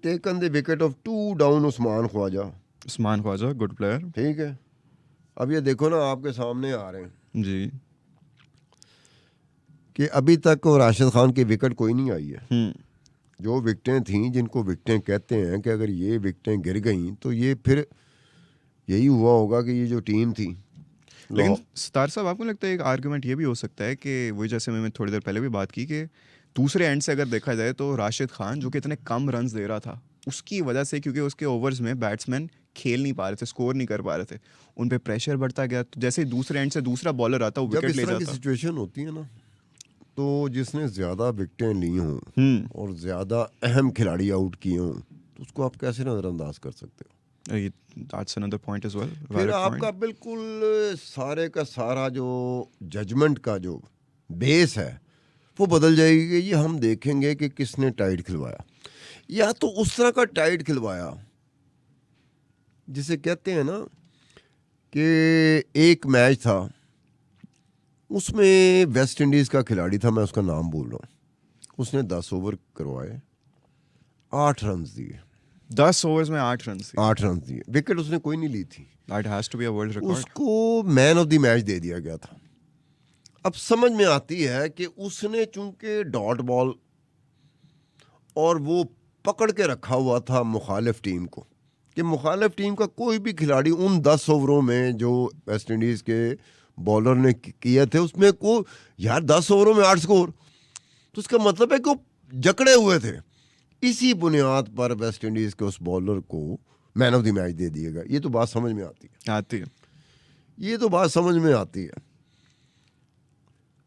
taken the wicket of 2 down Usman Khawaja,
Usman Khawaja, good player.
ठीक है। अब ये देखो ना, आपके सामने आ रहे हैं
जी।
कि अभी तक वो राशिद खान की विकेट कोई नहीं आई है।
हम्म।
जो विकेटें थीं, जिनको विकेटें कहते हैं, कि अगर ये विकेटें गिर गईं तो ये फिर यही हुआ होगा कि ये जो टीम थी।
लेकिन सितार साहब, आपको लगता है एक आर्गुमेंट ये भी हो सकता है कि वही जैसे मैंने थोड़ी देर पहले भी बात की कि दूसरे एंड से अगर देखा जाए तो राशिद खान जो कि इतने कम रन्स दे रहा था उसकी वजह से, क्योंकि उसके ओवर्स में बैट्समैन खेल नहीं पा रहे थे, स्कोर नहीं कर पा रहे थे, उन पे प्रेशर बढ़ता गया। तो जैसे ही दूसरे एंड से दूसरा बॉलर आता वो
जब
विकेट
इस
ले
तरह की
जाता।
सिचुएशन होती है ना, तो जिसने ज़्यादा विकेटें ली हों और ज़्यादा अहम खिलाड़ी आउट किए हों, तो उसको आप कैसे नज़रअंदाज कर सकते हो?
That's another point as well.
फिर
Valid
आपका
point.
बिल्कुल सारे का सारा जो जजमेंट का जो बेस है वो बदल जाएगी कि ये हम देखेंगे कि किसने टाइट खिलवाया, या तो उस तरह का टाइट खिलवाया जिसे कहते हैं ना कि एक मैच था, उसमें वेस्ट इंडीज़ का खिलाड़ी था, मैं उसका नाम बोल रहा हूँ, उसने 10 ओवर करवाए, 8 रन दिए।
10 ओवर्स में 8 रन।
8 रन दिए, विकेट उसने कोई नहीं ली थी।
That has to be a world record.
उसको मैन ऑफ द मैच दे दिया गया था। अब समझ में आती है कि उसने चूंकि डॉट बॉल और वो पकड़ के रखा हुआ था मुखालिफ टीम को, कि मुखालिफ टीम का कोई भी खिलाड़ी उन 10 ओवरों में जो वेस्ट इंडीज़ के बॉलर ने किए थे उसमें को यार 10 ओवरों में 8 स्कोर, तो उसका मतलब है कि वो जकड़े हुए थे। इसी बुनियाद पर वेस्ट इंडीज़ के उस बॉलर को मैन ऑफ द मैच दे दिएगा। ये तो बात समझ में आती है,
आती है।
ये तो बात समझ में आती है।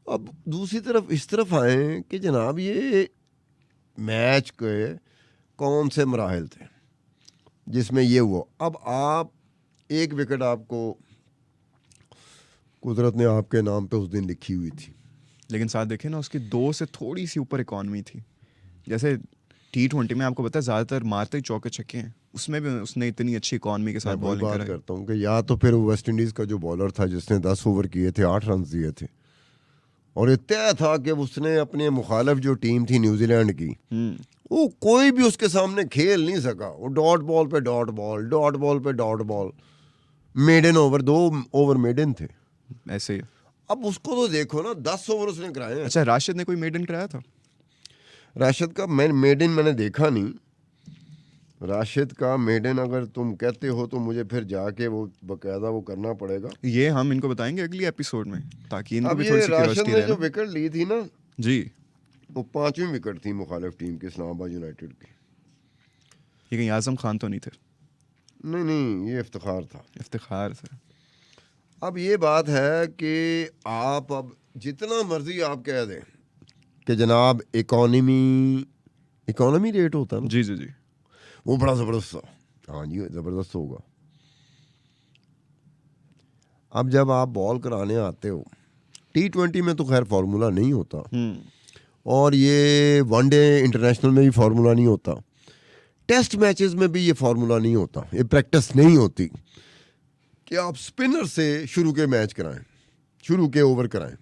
अब दूसरी तरफ इस तरफ आए कि जनाब ये मैच के कौन से मराहल थे जिसमें ये हुआ। अब आप एक विकेट आपको कुदरत ने आपके नाम पे उस दिन लिखी हुई थी,
लेकिन साथ देखें ना, उसकी 2 से थोड़ी सी ऊपर इकॉनमी थी। जैसे T20 में आपको पता है ज़्यादातर मारते ही चौके छक्के हैं, उसमें भी उसने इतनी अच्छी इकॉनमी के साथ
मैं
बॉलिंग
बात
कराई।
करता हूँ कि या तो फिर वेस्ट इंडीज़ का जो बॉलर था जिसने 10 ओवर किए थे, 8 रन दिए थे, और ये तय था कि उसने अपने मुखालिफ जो टीम थी न्यूजीलैंड की, वो कोई भी उसके सामने खेल नहीं सका। वो डॉट बॉल पे डॉट बॉल, डॉट बॉल पे dot ball, maiden over, 2 over maiden थे।
ऐसे ही।
अब उसको तो देखो ना, 10 ओवर उसने कराए हैं।
अच्छा, राशिद ने कोई मेडन कराया था?
राशिद का मेडन मैंने देखा नहीं। राशिद का मेडन अगर तुम कहते हो तो मुझे फिर जाके वो बकायदा वो करना पड़ेगा।
ये हम इनको बताएंगे अगली एपिसोड में, ताकि इनको
अब
भी
ये
थोड़ी सी
राशिद
क्यूरियोसिटी
ने
रहे
जो
ना।
विकेट ली थी ना,
जी।
वो 5वीं विकेट थी मुखालिफ टीम की, इस्लामाबाद यूनाइटेड की।
ये कहीं आजम खान तो नहीं थे?
नहीं नहीं, ये इफ्तिखार था।
इफ्तिखार से।
अब ये बात है कि आप अब जितना मर्जी आप कह दें कि जनाब इकोनॉमी रेट होता है ना,
जी जी जी।
वो बड़ा ज़बरदस्त था। हाँ जी, ज़बरदस्त होगा। अब जब आप बॉल कराने आते हो, T20 में तो खैर फार्मूला नहीं होता, और ये वनडे इंटरनेशनल में भी फार्मूला नहीं होता, टेस्ट मैचेस में भी ये फार्मूला नहीं होता, ये प्रैक्टिस नहीं होती कि आप स्पिनर से शुरू के मैच कराएं, शुरू के ओवर कराएं।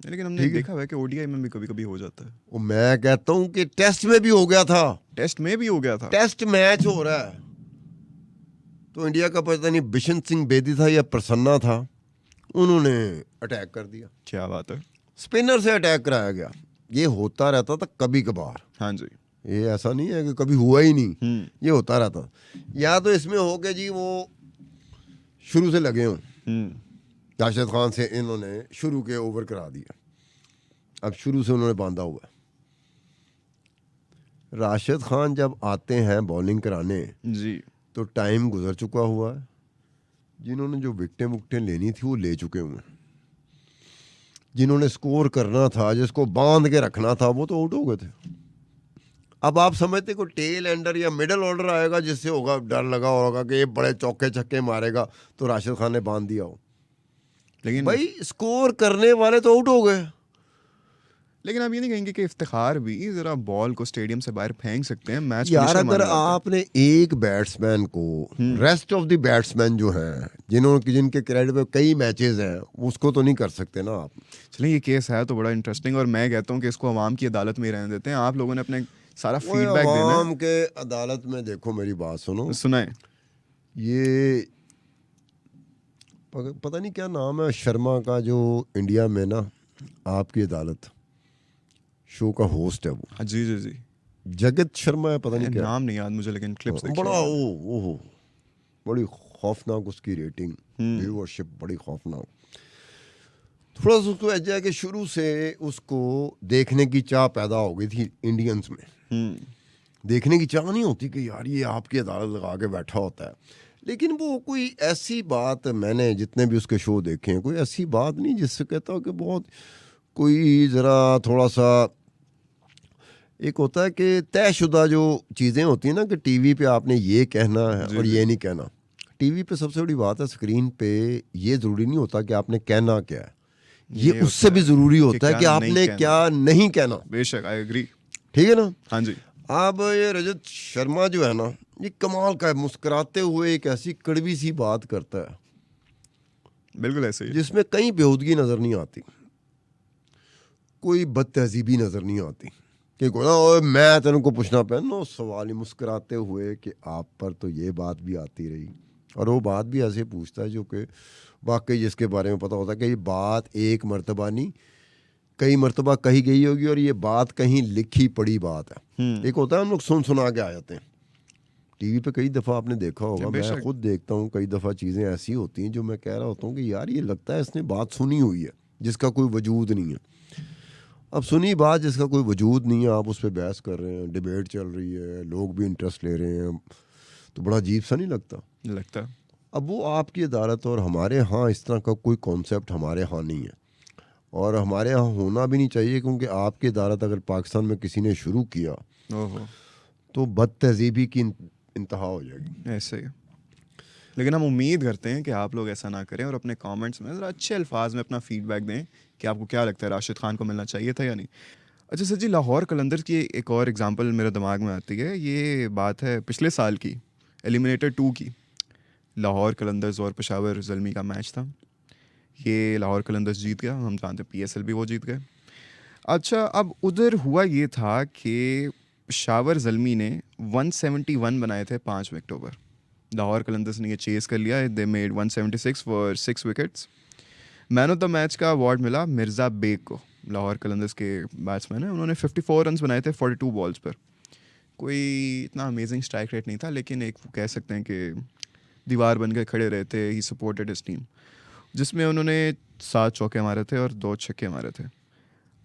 लेकिन हमने देखा हुआ है कि ओडीआई में भी कभी कभी हो जाता है।
वो मैं कहता हूं कि टेस्ट में भी हो गया था।
टेस्ट में भी हो गया था।
टेस्ट मैच हो रहा है तो इंडिया का पता नहीं बिशन सिंह बेदी था या प्रसन्ना था, उन्होंने अटैक कर दिया।
क्या बात है।
स्पिनर से अटैक कराया गया। ये होता रहता था कभी कभार,
हाँ जी।
ये ऐसा नहीं है कि कभी हुआ ही नहीं, ये होता रहता। या तो इसमें हो के जी वो शुरू से लगे हों, राशिद खान से इन्होंने शुरू के ओवर करा दिया, अब शुरू से उन्होंने बांधा हुआ है। राशिद खान जब आते हैं बॉलिंग कराने
जी,
तो टाइम गुजर चुका हुआ है। जिन्होंने जो विकटें लेनी थी वो ले चुके हुए हैं। जिन्होंने स्कोर करना था, जिसको बांध के रखना था, वो तो आउट हो गए थे। अब आप समझते को टेल एंडर या मिडल ऑर्डर आएगा जिससे होगा डर लगा होगा कि ये बड़े चौके छक्के मारेगा तो राशिद खान ने बांध दिया हो।
लेकिन
भाई स्कोर करने वाले तो आउट हो गए।
लेकिन आप ये नहीं कहेंगे कि इफ्तिखार भी जरा बॉल को स्टेडियम से बाहर फेंक सकते हैं, मैच
यार
फिनिशर
अगर
माना जाता है।
आपने एक बैट्समैन को रेस्ट ऑफ द बैट्समैन जो हैं जिनके क्रेडिट पे कई मैचेस हैं उसको तो नहीं कर सकते ना आप।
चलिए ये केस है तो बड़ा इंटरेस्टिंग, और मैं कहता हूँ कि इसको अवाम की अदालत में ही रहने देते हैं। आप लोगों ने अपने सारा
वो
फीडबैक देना
अवाम के अदालत में देखो मेरी बात सुनो,
है, सुनाए।
ये पता नहीं क्या नाम है शर्मा का जो इंडिया में ना आपकी अदालत शो का होस्ट है, वो
हाँ जी जी जी,
जगत शर्मा है, पता नहीं क्या
नाम नहीं याद मुझे, लेकिन क्लिप्स देखिए।
बड़ा वो बड़ी खौफनाक उसकी रेटिंग व्यूअरशिप बड़ी खौफनाक। थोड़ा सा उसको ऐसा है कि शुरू से उसको देखने की चाह पैदा हो गई थी इंडियंस में। देखने की चाह नहीं होती कि यार ये आपकी अदालत लगा के बैठा होता है, लेकिन वो कोई ऐसी बात, मैंने जितने भी उसके शो देखे हैं कोई ऐसी बात नहीं जिससे कहता हो कि बहुत कोई ज़रा थोड़ा सा एक होता है कि तयशुदा जो चीज़ें होती हैं ना कि टीवी पे आपने ये कहना है और ये नहीं कहना। टीवी पे सबसे बड़ी बात है स्क्रीन पे ये ज़रूरी नहीं होता कि आपने कहना क्या है, ये उससे भी ज़रूरी होता है कि आपने क्या नहीं कहना।
बेशक, आई एग्री।
ठीक है ना।
हाँ जी।
अब ये रजत शर्मा जो है ना ये कमाल का है, मुस्कुराते हुए एक ऐसी कड़वी सी बात करता है
बिल्कुल ऐसे ही।
जिसमें कहीं बेहूदगी नज़र नहीं आती, कोई बदतहजीबी नज़र नहीं आती कि ओए मैं तेरे को पूछना पे नो सवाल ही, मुस्कुराते हुए कि आप पर तो ये बात भी आती रही, और वो बात भी ऐसे पूछता है जो कि वाकई जिसके बारे में पता होता है कि ये बात एक मर्तबा नहीं कई मर्तबा कही गई होगी और ये बात कहीं लिखी पड़ी बात है। एक होता है हम लोग सुना के आ जाते हैं। टीवी पे कई दफ़ा आपने देखा होगा, मैं खुद देखता हूँ कई दफ़ा चीज़ें ऐसी होती हैं जो मैं कह रहा होता हूँ कि यार ये लगता है इसने बात सुनी हुई है जिसका कोई वजूद नहीं है। अब सुनी बात जिसका कोई वजूद नहीं है, आप उस पर बहस कर रहे हैं, डिबेट चल रही है, लोग भी इंटरेस्ट ले रहे हैं, तो बड़ा अजीब सा नहीं लगता। अब वो आपकी अदालत और हमारे यहाँ इस तरह का कोई कॉन्सेप्ट हमारे यहाँ नहीं है, और हमारे यहाँ होना भी नहीं चाहिए, क्योंकि आपकी अदालत अगर पाकिस्तान में किसी ने शुरू किया तो बदतहजीबी की इंतहा हो जाएगी।
ऐसे ही। लेकिन हम उम्मीद करते हैं कि आप लोग ऐसा ना करें और अपने कमेंट्स में ज़रा अच्छे अल्फाज में अपना फीडबैक दें कि आपको क्या लगता है राशिद खान को मिलना चाहिए था या नहीं। अच्छा सर जी, लाहौर कलंदर्स की एक और एग्जांपल मेरे दिमाग में आती है। ये बात है पिछले साल की एलिमिनेटर 2 की। लाहौर कलंदर्स और पेशावर ज़ल्मी का मैच था। ये लाहौर कलंदर्स जीत गया, हम जानते हैं PSL भी वो जीत गए। अच्छा, अब उधर हुआ ये था कि पेशावर ज़ल्मी ने 171 बनाए थे 5 विकेटों पर। लाहौर कलंदर्स ने ये चेस कर लिया, they made 176 for 6 wickets. Man of the match का अवार्ड मिला मिर्ज़ा बेग को, लाहौर कलंदर्स के बैट्समैन हैं। उन्होंने 54 रन बनाए थे 42 बॉल्स पर। कोई इतना अमेजिंग स्ट्राइक रेट नहीं था, लेकिन एक कह सकते हैं कि दीवार बन के खड़े रहे थे। ही सपोर्टेड हिज टीम, जिसमें उन्होंने 7 चौके मारे थे और 2 छक्के मारे थे।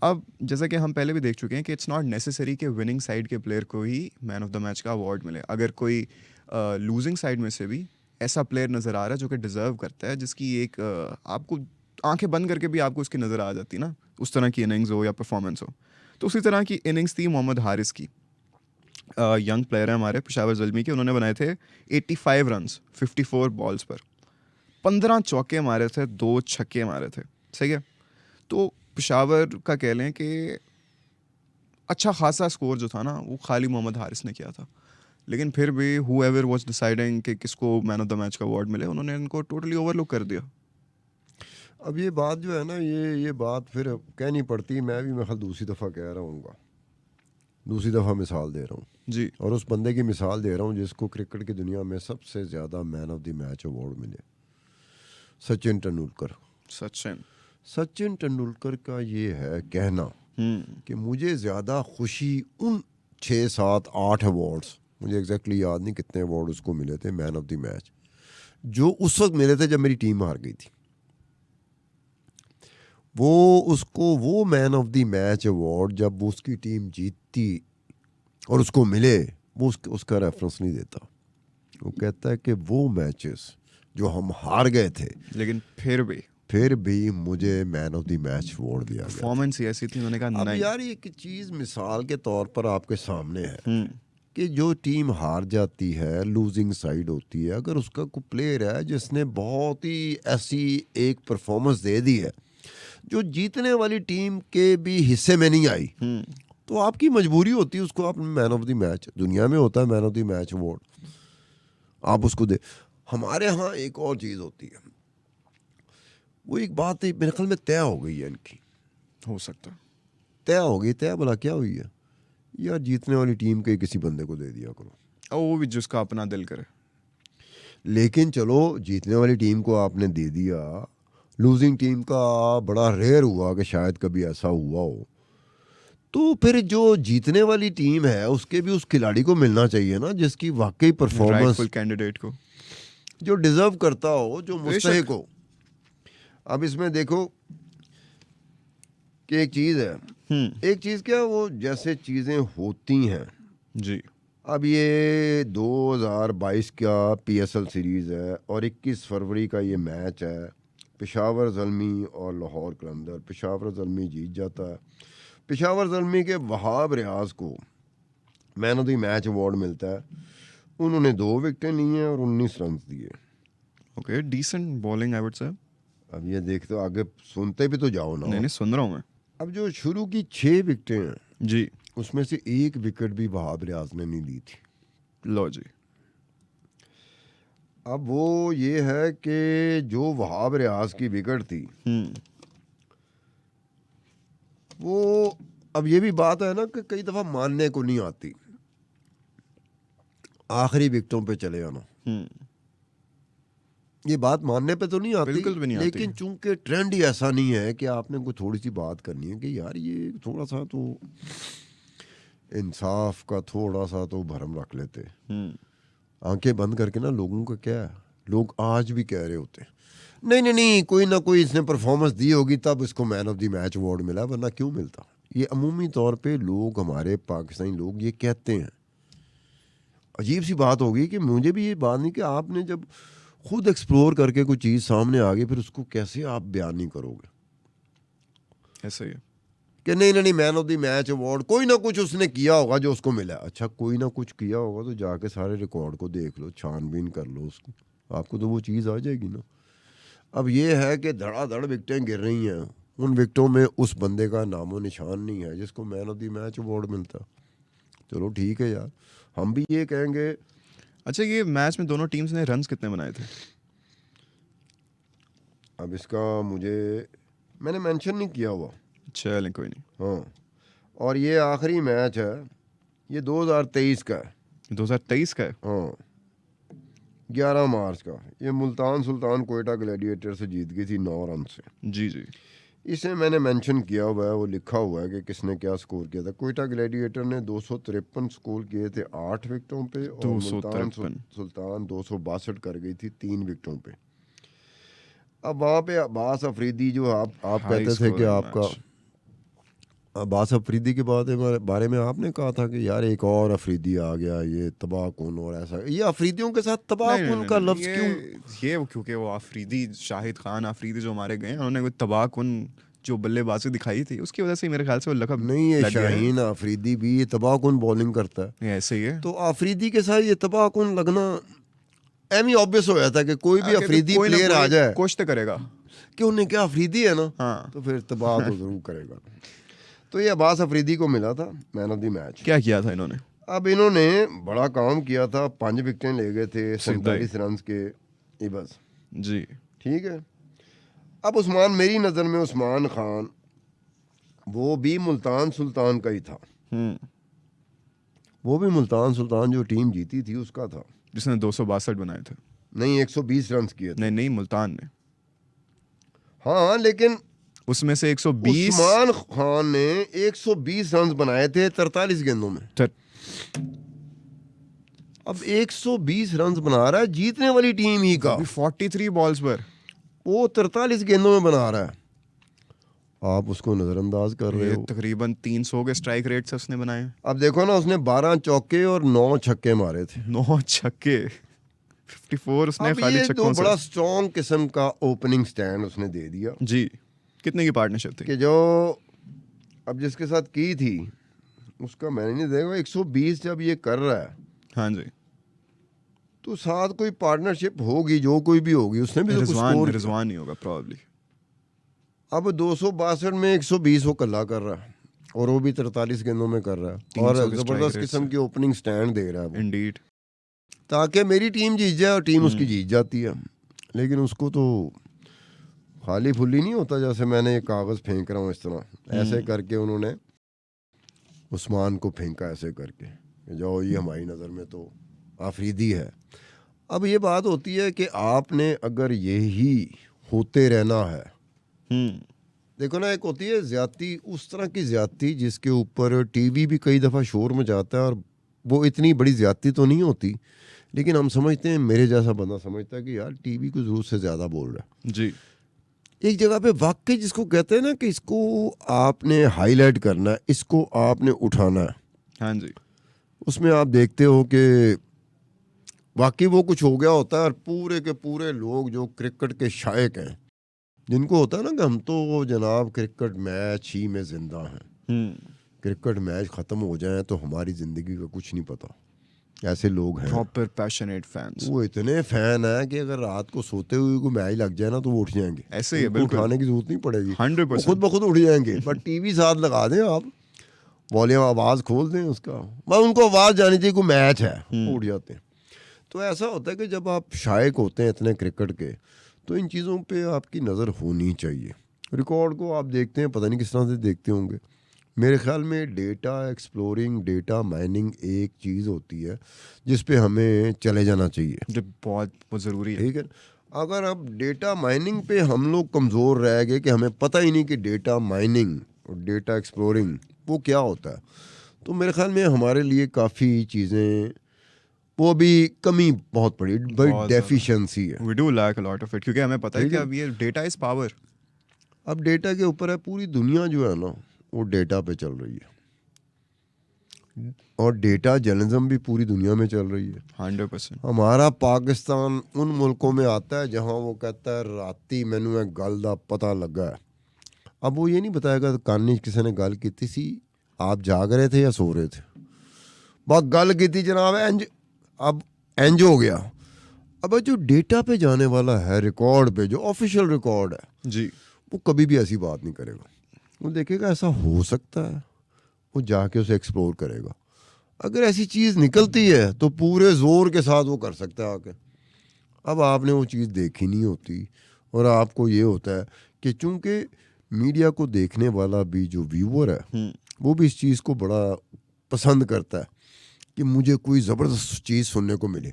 अब जैसा कि हम पहले भी देख चुके हैं कि इट्स नॉट नेसेसरी कि विनिंग साइड के प्लेयर को ही मैन ऑफ द मैच का अवार्ड मिले। अगर कोई लूजिंग साइड में से भी ऐसा प्लेयर नज़र आ रहा है जो कि डिज़र्व करता है, जिसकी एक आपको आंखें बंद करके भी आपको उसकी नज़र आ जाती ना, उस तरह की इनिंग्स हो या परफॉर्मेंस हो, तो उसी तरह की इनिंग्स थी मोहम्मद हारिस की। यंग प्लेयर है हमारे पेशावर ज़ल्मी के। उन्होंने बनाए थे 85 रन्स 54 बॉल्स पर, 15 चौके मारे थे, 2 छक्के मारे थे। सही है। तो पेशावर का कह लें कि अच्छा खासा स्कोर जो था ना वो खाली मोहम्मद हारिस ने किया था, लेकिन फिर भी हूएवर वाज डिसाइडिंग कि किसको मैन ऑफ द मैच का अवार्ड मिले, उन्होंने इनको टोटली ओवरलुक कर दिया।
अब ये बात जो है ना ये बात फिर कहनी पड़ती, मैं भी मैं दूसरी दफ़ा कह रहा हूँ, दूसरी दफ़ा मिसाल दे रहा हूँ
जी।
और उस बंदे की मिसाल दे रहा हूँ जिसको क्रिकेट की दुनिया में सबसे ज़्यादा man of the match award मिले, सचिन तेंदुलकर। सचिन तेंदुलकर का ये है कहना कि मुझे ज़्यादा खुशी उन 6, 7, 8 अवार्ड्स, मुझे एग्जैक्टली याद नहीं कितने अवार्ड उसको मिले थे मैन ऑफ द मैच, जो उस वक्त मिले थे जब मेरी टीम हार गई थी। वो man of the match award जब उसकी टीम जीतती और उसको मिले, वो उसका रेफरेंस नहीं देता। वो कहता है कि वो मैचेस जो हम हार गए थे,
लेकिन फिर भी
फिर भी मुझे man of the match award दिया गया।
परफॉर्मेंस ही ऐसी थी, उन्होंने कहा
अब
नहीं।
यार एक चीज़ मिसाल के तौर पर आपके सामने है
हम्म,
कि जो टीम हार जाती है, लूजिंग साइड होती है, अगर उसका कोई प्लेयर है जिसने बहुत ही ऐसी एक परफॉर्मेंस दे दी है जो जीतने वाली टीम के भी हिस्से में नहीं आई, तो आपकी मजबूरी होती है उसको आप मैन ऑफ द मैच, दुनिया में होता है man of the match award, आप उसको दे। हमारे यहाँ एक और चीज़ होती है, वो एक बात मेरे ख्याल में तय हो गई है इनकी,
हो सकता है।
तय हो गई, तय भला क्या हुई है यार, जीतने वाली टीम के किसी बंदे को दे दिया करो।
और वो भी जिसका अपना दिल करे।
लेकिन चलो जीतने वाली टीम को आपने दे दिया, लूजिंग टीम का बड़ा रेयर हुआ कि शायद कभी ऐसा हुआ हो, तो फिर जो जीतने वाली टीम है उसके भी उस खिलाड़ी को मिलना चाहिए ना जिसकी वाकई परफॉर्मेंस,
राइटफुल कैंडिडेट को,
जो डिजर्व करता हो, जो मुस्तहिक
बेशक।
हो। अब इसमें देखो कि एक चीज़ है, एक चीज़ क्या, वो जैसे चीज़ें होती हैं
जी।
अब ये 2022 का पीएसएल सीरीज़ है और 21 फरवरी का ये मैच है, पेशावर ज़ल्मी और लाहौर कलंदर। पेशावर ज़ल्मी जीत जाता है, पेशावर ज़ल्मी के वहाब रियाज को man of the match award मिलता है। उन्होंने 2 विकेटें ली हैं और 19 रन दिए।
Okay, decent bowling I would say.
अब ये देखते हो, आगे सुनते भी तो जाओ ना।
नहीं सुन रहा हूँ मैं।
अब जो शुरू की 6 विकेटें हैं
जी,
उसमें से 1 विकेट भी वहाब रियाज ने नहीं ली थी।
लो जी।
अब वो ये है कि जो वहाब रियाज की विकेट थी वो, अब ये भी बात है ना कि कई दफ़ा मानने को नहीं आती, आखिरी विकेटों पे चले आना, ये बात मानने पे तो नहीं आती,
बिल्कुल भी नहीं आती।
लेकिन चूंकि ट्रेंड ही ऐसा नहीं है कि आपने कोई थोड़ी सी बात करनी है कि यार ये थोड़ा सा तो इंसाफ का थोड़ा सा तो भरम रख लेते। आंखें बंद करके ना, लोगों का क्या है, लोग आज भी कह रहे होते हैं नहीं नहीं नहीं, कोई ना कोई इसने परफॉर्मेंस दी होगी तब इसको man of the match award मिला, वरना क्यों मिलता। ये अमूमी तौर पे लोग, हमारे पाकिस्तानी लोग ये कहते हैं। अजीब सी बात होगी कि मुझे भी ये बात नहीं कि आपने जब खुद एक्सप्लोर करके कोई चीज़ सामने आ गई फिर उसको कैसे आप बयान नहीं करोगे।
ऐसा ही है
कि नहीं नहीं man of the match award कोई ना कुछ उसने किया होगा जो उसको मिला। अच्छा, कोई ना कुछ किया होगा तो जाके सारे रिकॉर्ड को देख लो, छानबीन कर लो उसको, आपको तो वो चीज़ आ जाएगी ना। अब ये है कि धड़ाधड़ विकेटें गिर रही हैं, उन विकेटों में उस बंदे का नामो निशान नहीं है जिसको man of the match award मिलता। चलो ठीक है यार, हम भी ये कहेंगे।
अच्छा, ये मैच में दोनों टीम्स ने रन्स कितने बनाए थे?
अब इसका मैंने मेंशन नहीं किया हुआ।
चलें, कोई नहीं।
हाँ, और ये आखिरी मैच है, ये 2023 का है।
2023 का है?
हाँ, 11 मार्च का। ये मुल्तान सुल्तान कोयटा ग्लैडिएटर से जीत गई थी 9 रन से।
जी जी।
इसे मैंने मेंशन किया हुआ है, वो लिखा हुआ है कि किसने क्या स्कोर किया था। कोयटा ग्लैडिएटर ने 253 स्कोर किए थे 8 विकेटों पे, और मुल्तान सुल्तान 262 कर गई थी 3 विकेटों पे। अब वहाँ पे अब्बास अफरीदी, जो आप कहते थे कि आपका अब्बास अफरीदी के बारे में आपने कहा था कि यार एक और अफरीदी आ गया, ये तबाहकुन, और ऐसा, ये अफरीदियों के साथ तबाहकुन का लफ्ज़ क्यों?
ये क्योंकि वो अफरीदी, शाहिद खान अफरीदी जो हमारे गए, उन्होंने कोई तबाहकुन जो बल्लेबाजी दिखाई थी उसकी वजह से मेरे ख्याल से वो लकब
नहीं, ये शाहीन अफरीदी भी ये तबाहकुन बॉलिंग करता है,
ऐसे ही है।
तो अफरीदी के साथ ये तबाहकुन लगना एमी ऑब्वियस हो जाता है कि कोई भी अफरीदी प्लेयर आ जाए,
कोशिश तो करेगा
कि उन्हें क्या अफरीदी है ना,
हाँ,
तो फिर तबाह तो जरूर करेगा। तो ये अब्बास अफरीदी को मिला था मैन ऑफ द मैच।
क्या किया था इन्होंने?
अब इन्होंने बड़ा काम किया था, 5 विकेटें ले गए थे 47 रन के इवज़।
जी,
ठीक है। अब उस्मान, मेरी नज़र में उस्मान खान वो भी मुल्तान सुल्तान का ही था, वो भी मुल्तान सुल्तान जो टीम जीती थी उसका था,
जिसने 262 बनाए थे।
नहीं, 120 रन किए थे।
नहीं, मुल्तान ने।
हाँ, लेकिन
उसमें से 120
उस्मान खान ने 120 रन बनाए थे 43 गेंदों में। अब 120 रन बना रहा है जीतने वाली टीम ही का,
43 बॉल्स पर
वो 43 गेंदों में बना रहा है, आप उसको नजरअंदाज कर रहे हो।
तकरीबन 300 के स्ट्राइक रेट से उसने बनाए।
अब देखो ना, उसने 12 चौके और 9 छक्के मारे थे।
9 छक्के। 54 उसने
अब
खाली
ये
छक्कों
तो
से।
बड़ा स्ट्रॉन्ग किस्म का ओपनिंग स्टैंड उसने दे दिया
जी, कितने की पार्टनरशिप थी?
कि जो अब जिसके साथ की थी उसका मैंने नहीं देखा, 120 जब ये कर रहा है
हाँ जी,
तो साथ कोई पार्टनरशिप होगी, जो कोई भी होगी, उसने भी तो कुछ
रिजवान
स्कोर।
रिजवान ही होगा प्रॉब्ली।
अब 262 में 120 वो कल्ला कर रहा है और वो भी 43 गेंदों में कर रहा है
300
और
के strike
जबरदस्त
rate
किस्म
से।
की ओपनिंग स्टैंड दे रहा है वो,
इंडीड।
ताकि मेरी टीम जीत जाए और टीम उसकी जीत जाती है। लेकिन उसको तो खाली फुल्ली नहीं होता, जैसे मैंने एक कागज फेंक रहा हूँ इस तरह, ऐसे करके उन्होंने उस्मान को फेंका ऐसे करके कि जाओ ये हमारी नज़र में तो आफरीदी है। अब ये बात होती है कि आपने अगर यही होते रहना है, देखो ना, एक होती है ज्यादती, उस तरह की ज्यादती जिसके ऊपर टीवी भी कई दफ़ा शोर मचाता है और वो इतनी बड़ी ज्यादती तो नहीं होती, लेकिन हम समझते हैं, मेरे जैसा बंदा समझता है कि यार टीवी को जरूरत से ज़्यादा बोल रहा है।
जी,
एक जगह पे वाकई जिसको कहते हैं ना कि इसको आपने हाईलाइट करना है, इसको आपने उठाना है,
हाँ जी,
उसमें आप देखते हो कि वाकई वो कुछ हो गया होता है और पूरे के पूरे लोग जो क्रिकेट के शायक हैं, जिनको होता है ना कि हम तो जनाब क्रिकेट मैच ही में जिंदा हैं, क्रिकेट मैच ख़त्म हो जाए तो हमारी ज़िंदगी का कुछ नहीं पता, ऐसे लोग हैं।
Proper passionate fans.
वो इतने फैन हैं कि अगर रात को सोते हुए को मैच लग जाए ना तो वो उठ जाएंगे,
ऐसे ही है,
उनको
बिल्कुल।
उठाने की जरूरत नहीं पड़ेगी,
100%।
वो खुद ब खुद उठ जाएंगे। बट टीवी साथ लगा दें आप, वॉल्यूम आवाज़ खोल दें उसका, बस उनको आवाज़ जानी चाहिए कोई मैच है, वो उठ जाते हैं। तो ऐसा होता है कि जब आप शायक होते हैं इतने क्रिकेट के, तो इन चीज़ों पे आपकी नज़र होनी चाहिए। रिकॉर्ड को आप देखते हैं, पता नहीं किस तरह से देखते होंगे, मेरे ख्याल में डेटा एक्सप्लोरिंग, डेटा माइनिंग एक चीज़ होती है जिस पे हमें चले जाना चाहिए,
जो बहुत ज़रूरी है।
ठीक है। अगर अब डेटा माइनिंग पे हम लोग कमज़ोर रह गए कि हमें पता ही नहीं कि डेटा माइनिंग और डेटा एक्सप्लोरिंग वो क्या होता है, तो मेरे ख्याल में हमारे लिए काफ़ी चीज़ें वो भी कमी बहुत बड़ी
बहुत
डेफिशिएंसी है।
We do lack a lot of it, क्योंकि हमें पता है
ठीक
कि
है।
अब ये डेटा इज पावर।
अब डेटा के ऊपर है, पूरी दुनिया जो है ना वो डेटा पे चल रही है और डेटा जर्नलिज्म भी पूरी दुनिया में चल रही है।
100%।
हमारा पाकिस्तान उन मुल्कों में आता है जहां वो कहता है राती मैनू एक गल दा पता लगा है। अब वो ये नहीं बताएगा कानी किसी ने गल की सी, आप जाग रहे थे या सो रहे थे, बस गल की थी जनाब, इंज अब इंज हो गया। अब जो डेटा पे जाने वाला है, रिकॉर्ड पे जो ऑफिशियल रिकॉर्ड है,
जी,
वो कभी भी ऐसी बात नहीं करेगा। वो देखेगा ऐसा हो सकता है, वो जाके उसे एक्सप्लोर करेगा। अगर ऐसी चीज़ निकलती है तो पूरे ज़ोर के साथ वो कर सकता है आके। अब आपने वो चीज़ देखी नहीं होती और आपको ये होता है कि चूंकि मीडिया को देखने वाला भी जो व्यूअर है वो भी इस चीज़ को बड़ा पसंद करता है कि मुझे कोई ज़बरदस्त चीज़ सुनने को मिले।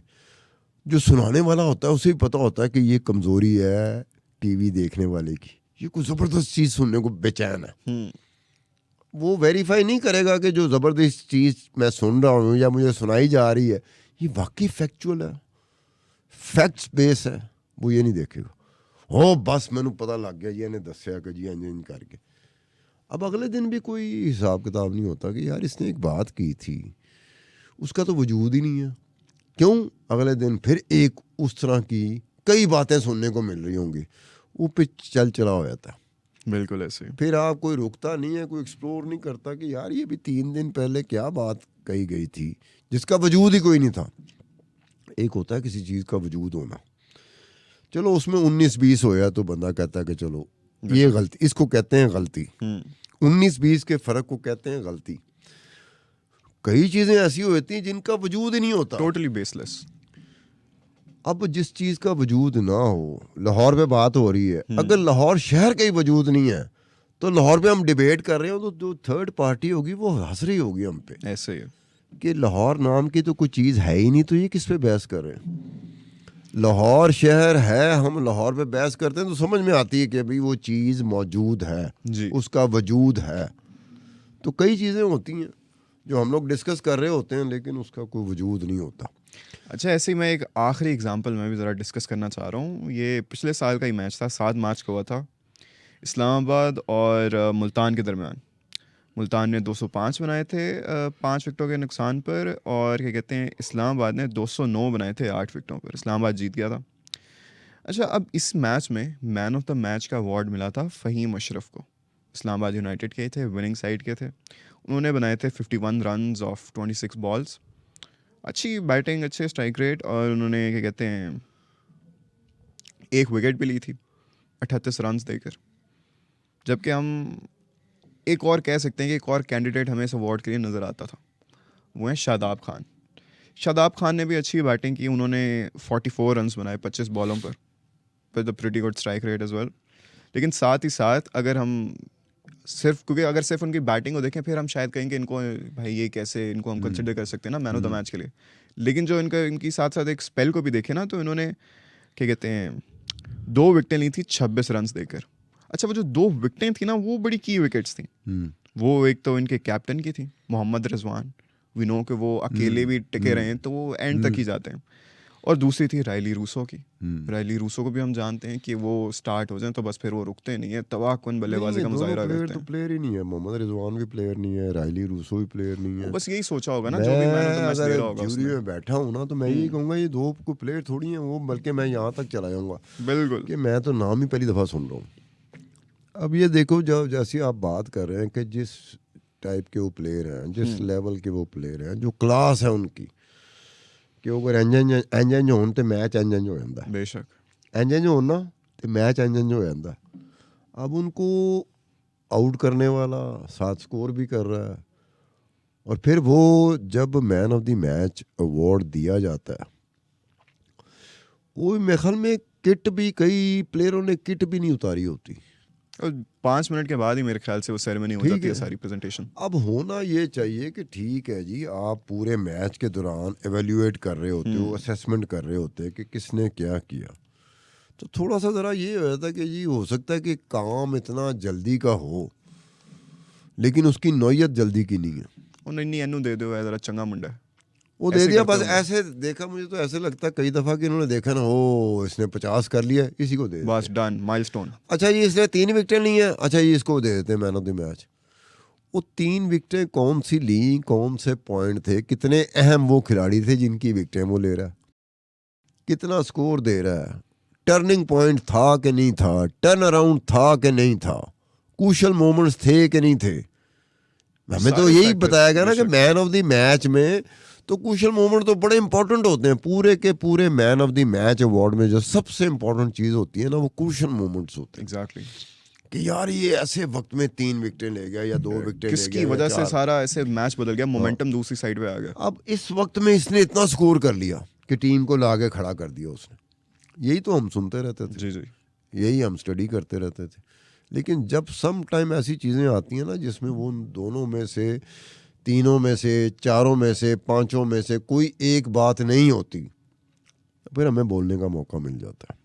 जो सुनाने वाला होता है उसे भी पता होता है कि ये कमज़ोरी है टीवी देखने वाले की, ये कोई ज़बरदस्त चीज़ सुनने को बेचैन है। वो वेरीफाई नहीं करेगा कि जो ज़बरदस्त चीज़ मैं सुन रहा हूँ या मुझे सुनाई जा रही है ये वाकई फैक्चुअल है, फैक्ट्स बेस है, वो ये नहीं देखेगा। हो बस मैनू पता लग गया जी, इन्हें दसिया कि जी इंज करके। अब अगले दिन भी कोई हिसाब किताब नहीं होता कि यार इसने एक बात की थी, उसका तो वजूद ही नहीं है। क्यों? अगले दिन फिर एक उस तरह की कई बातें सुनने को मिल रही होंगी, वो पे चला हो जाता है।
बिल्कुल ऐसे ही।
फिर आप कोई रुकता नहीं है, कोई एक्सप्लोर नहीं करता कि यार ये भी 3 दिन पहले क्या बात कही गई थी जिसका वजूद ही कोई नहीं था। एक होता है किसी चीज़ का वजूद होना, चलो उसमें 19-20 होया तो बंदा कहता है कि चलो ये गलती, इसको कहते हैं गलती, 19-20 के फ़र्क को कहते हैं गलती। कई चीज़ें ऐसी होती हैं जिनका वजूद ही नहीं होता,
टोटली बेसलेस।
अब जिस चीज़ का वजूद ना हो, लाहौर पे बात हो रही है, अगर लाहौर शहर का ही वजूद नहीं है तो लाहौर पे हम डिबेट कर रहे हो तो जो थर्ड पार्टी होगी वो हंस रही होगी हम पे
ऐसे ही है।
कि लाहौर नाम की तो कोई चीज़ है ही नहीं, तो ये किस पे बहस कर रहे हैं। लाहौर शहर है, हम लाहौर पे बहस करते हैं तो समझ में आती है कि भाई वो चीज़ मौजूद है
जी।
उसका वजूद है। तो कई चीज़ें होती हैं जो हम लोग डिस्कस कर रहे होते हैं लेकिन उसका कोई वजूद नहीं होता।
अच्छा, ऐसे ही मैं एक आखिरी एग्जांपल मैं भी ज़रा डिस्कस करना चाह रहा हूँ। ये पिछले साल का ही मैच था, 7 मार्च को हुआ था, इस्लामाबाद और मुल्तान के दरमियान। मुल्तान ने 205 बनाए थे 5 विकेटों के नुकसान पर, और क्या कहते हैं इस्लामाबाद ने 209 बनाए थे 8 विकेटों पर। इस्लामाबाद जीत गया था। अच्छा, अब इस मैच में मैन ऑफ द मैच का अवार्ड मिला था फ़हीम अशरफ को। इस्लामाबाद यूनाइटेड के थे, विनिंग साइड के थे। उन्होंने बनाए थे 51 रन्स ऑफ 26 बॉल्स। अच्छी बैटिंग, अच्छे स्ट्राइक रेट, और उन्होंने क्या कहते हैं एक विकेट भी ली थी 38 रन्स देकर। जबकि हम एक और कह सकते हैं कि एक और कैंडिडेट हमें इस अवार्ड के लिए नज़र आता था, वो है शादाब खान। शादाब खान ने भी अच्छी बैटिंग की। उन्होंने 44 रन्स बनाए 25 बॉलों पर, with a pretty good strike rate as well. लेकिन साथ ही साथ अगर हम सिर्फ उनकी बैटिंग को देखें, फिर हम शायद कहेंगे इनको भाई ये कैसे, इनको हम कंसिडर कर सकते हैं ना मैन ऑफ द मैच के लिए। लेकिन जो इनकी साथ साथ एक स्पेल को भी देखें ना, तो इन्होंने क्या कहते हैं 2 विकेटें ली थी 26 रन्स देकर। अच्छा, वो जो 2 विकेटें थी ना, वो बड़ी की विकेट्स थी। वो एक तो इनके कैप्टन की थी, मोहम्मद रिजवान। वी नो कि वो अकेले भी टिके रहे हैं तो वो एंड तक ही जाते हैं। और दूसरी थी रायली रूसो की। रायली रूसो को भी हम जानते हैं कि वो स्टार्ट हो जाए तो बस फिर वो रुकते नहीं है, तबाहकुन बल्लेबाजी का मुजाहिरा करते
तो
हैं।
प्लेयर ही नहीं है, मोहम्मद रिजवान भी प्लेयर नहीं है, रायली रूसो भी प्लेयर नहीं
वो
है।
बस यही सोचा होगा ना जो भी मैन ऑफ द मैच दे रहा होगा
ज्यूरी
उसने।
में बैठा हूँ ना, तो मैं यही कहूँगा ये 2 को प्लेयर थोड़ी हैं वो, बल्कि मैं यहाँ तक चला जाऊँगा
बिल्कुल।
कि मैं तो नाम ही पहली दफ़ा सुन रहा हूँ। अब ये देखो, जब जैसी आप बात कर रहे हैं कि जिस टाइप के वो प्लेयर हैं, जिस लेवल के वो प्लेयर हैं, जो क्लास है उनकी, कि अगर इंज होन तो मैच इंज हो जाता है,
बेशक
इंज हो ना तो मैच इंज हो जाता है। अब उनको आउट करने वाला साथ स्कोर भी कर रहा है, और फिर वो जब man of the match award दिया जाता है, वो मेरे ख्याल में किट भी, कई प्लेयरों ने किट भी नहीं उतारी होती।
और 5 मिनट के बाद ही मेरे ख्याल से वो सेरेमनी हो जाती है, सारी प्रेजेंटेशन।
अब होना ये चाहिए कि ठीक है जी, आप पूरे मैच के दौरान एवेल्युएट कर रहे होते हो, असेसमेंट कर रहे होते हैं कि किसने क्या किया, तो थोड़ा सा ज़रा ये हो जाता है कि जी हो सकता है कि काम इतना जल्दी का हो, लेकिन उसकी नौयत जल्दी की नहीं है।
नहीं एनू दे दो, ज़रा चंगा मुंडा है,
वो दे दिया बस, ऐसे देखा। मुझे तो ऐसे लगता है कई दफ़ा कि इन्होंने देखा ना, ओ इसने 50 कर लिया, इसी को दे
बस
देते।
Done, milestone.
अच्छा ये इसने 3 विकेटें ली हैं, अच्छा ये इसको दे देते हैं मैन ऑफ द मैच। वो 3 विकेटें कौन सी ली, कौन से पॉइंट थे, कितने अहम वो खिलाड़ी थे जिनकी विकेटें वो ले रहा है, कितना स्कोर दे रहा है, टर्निंग पॉइंट था कि नहीं था, टर्न अराउंड था कि नहीं था, क्रूशियल मोमेंट्स थे कि नहीं थे। हमें तो यही बताया गया ना कि मैन ऑफ द मैच में तो क्रूशियल मोमेंट तो बड़े इंपॉर्टेंट होते हैं। पूरे के पूरे man of the match award में जो सबसे इंपॉर्टेंट चीज़ होती है ना, वो क्रूशियल मोमेंट्स होते हैं।
एग्जैक्टली,
कि यार ये ऐसे वक्त में 3 विकेटें ले गया या 2 विकेटें ले गया,
किसकी वजह से सारा ऐसे मैच बदल गया, मोमेंटम दूसरी साइड पे आ गया।
अब इस वक्त में इसने इतना स्कोर कर लिया कि टीम को लाके खड़ा कर दिया उसने। यही तो हम सुनते रहते थे,
जी जी,
यही हम स्टडी करते रहते थे। लेकिन जब सम टाइम ऐसी चीज़ें आती हैं ना जिसमें वो उन दोनों में से, तीनों में से, चारों में से, पांचों में से कोई एक बात नहीं होती, फिर हमें बोलने का मौका मिल जाता है।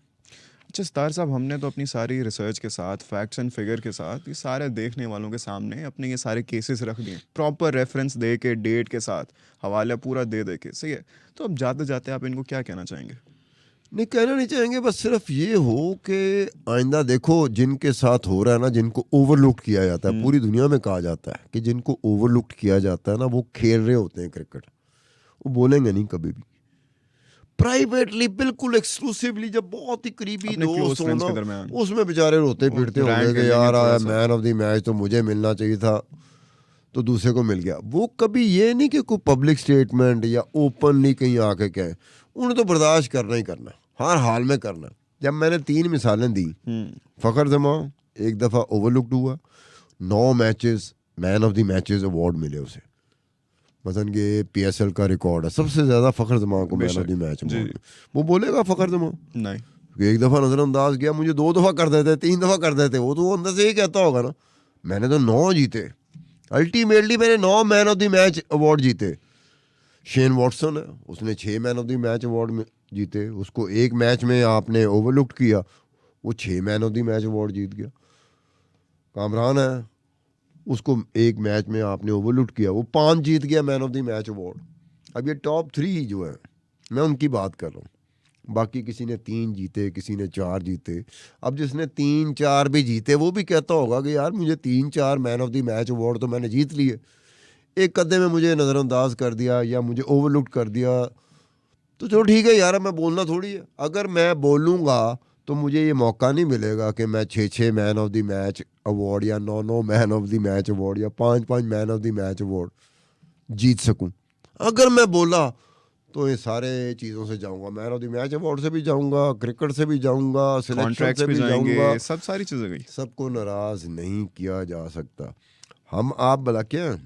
अच्छा सितार साहब, हमने तो अपनी सारी रिसर्च के साथ, फैक्ट्स एंड फिगर के साथ, ये सारे देखने वालों के सामने अपने ये सारे केसेस रख दिए, प्रॉपर रेफरेंस दे के, डेट के साथ, हवाला पूरा दे के, सही है। तो अब जाते जाते आप इनको क्या कहना चाहेंगे?
नहीं, कहना नहीं चाहेंगे, बस सिर्फ ये हो कि आइंदा देखो जिनके साथ हो रहा है ना, जिनको ओवरलुक किया जाता है, पूरी दुनिया में कहा जाता है कि जिनको ओवरलुक किया जाता है ना, वो खेल रहे होते हैं क्रिकेट, वो बोलेंगे नहीं कभी भी। प्राइवेटली, बिल्कुल एक्सक्लूसिवली, जब बहुत ही करीबी दोस्त हो ना, उसमें बेचारे रोते फिरते होंगे कि यार मैन ऑफ द मैच तो मुझे मिलना चाहिए था, तो दूसरे को मिल गया। वो कभी ये नहीं कि कोई पब्लिक स्टेटमेंट या ओपनली कहीं आके कहे, उन्हें तो बर्दाश्त करना ही करना, हर हाल में करना। जब मैंने 3 मिसालें दी, फ़खर जमान एक दफ़ा ओवरलुक्ड हुआ, 9 matches man of the matches award मिले उसे। मसलन कि PSL का रिकॉर्ड है, सबसे ज़्यादा फ़खर जमान को man of the match award. वो बोलेगा फ़खर जमान
नहीं,
एक दफ़ा नज़रअंदाज किया, मुझे 2 दफ़ा कर देते, 3 दफ़ा कर देते, वो तो वो अंदर से ही कहता होगा ना, मैंने तो 9 जीते, अल्टीमेटली मैंने 9 man of the match award जीते। शेन वॉटसन है, उसने 6 man of the match award जीते, उसको एक मैच में आपने ओवरलुक्ड किया, वो 6 man of the match award जीत गया। कामरान है, उसको एक मैच में आपने ओवरलुक्ड किया, वो 5 जीत गया man of the match award. अब ये टॉप 3 जो है, मैं उनकी बात कर रहा हूँ। बाकी किसी ने 3 जीते, किसी ने 4 जीते। अब जिसने 3-4 भी जीते वो भी कहता होगा कि यार मुझे 3-4 man of the match award तो मैंने जीत लिए, एक कदे में मुझे नज़रअंदाज कर दिया या मुझे ओवरलुक कर दिया, तो चलो ठीक है यार, मैं बोलना थोड़ी है। अगर मैं बोलूँगा तो मुझे ये मौका नहीं मिलेगा कि मैं 6-6 man of the match award या 9-9 man of the match award या 5-5 man of the match award जीत सकूं। अगर मैं बोला तो ये सारे चीज़ों से जाऊंगा, man of the match award से भी जाऊंगा, क्रिकेट से भी जाऊंगा, सिलेक्शन
कॉन्ट्रैक्ट्स
से
भी
भी
जाएंगे,
जाऊंगा।
सब सारी चीज़ें गई।
सबको नाराज नहीं किया जा सकता। हम आप भला क्या,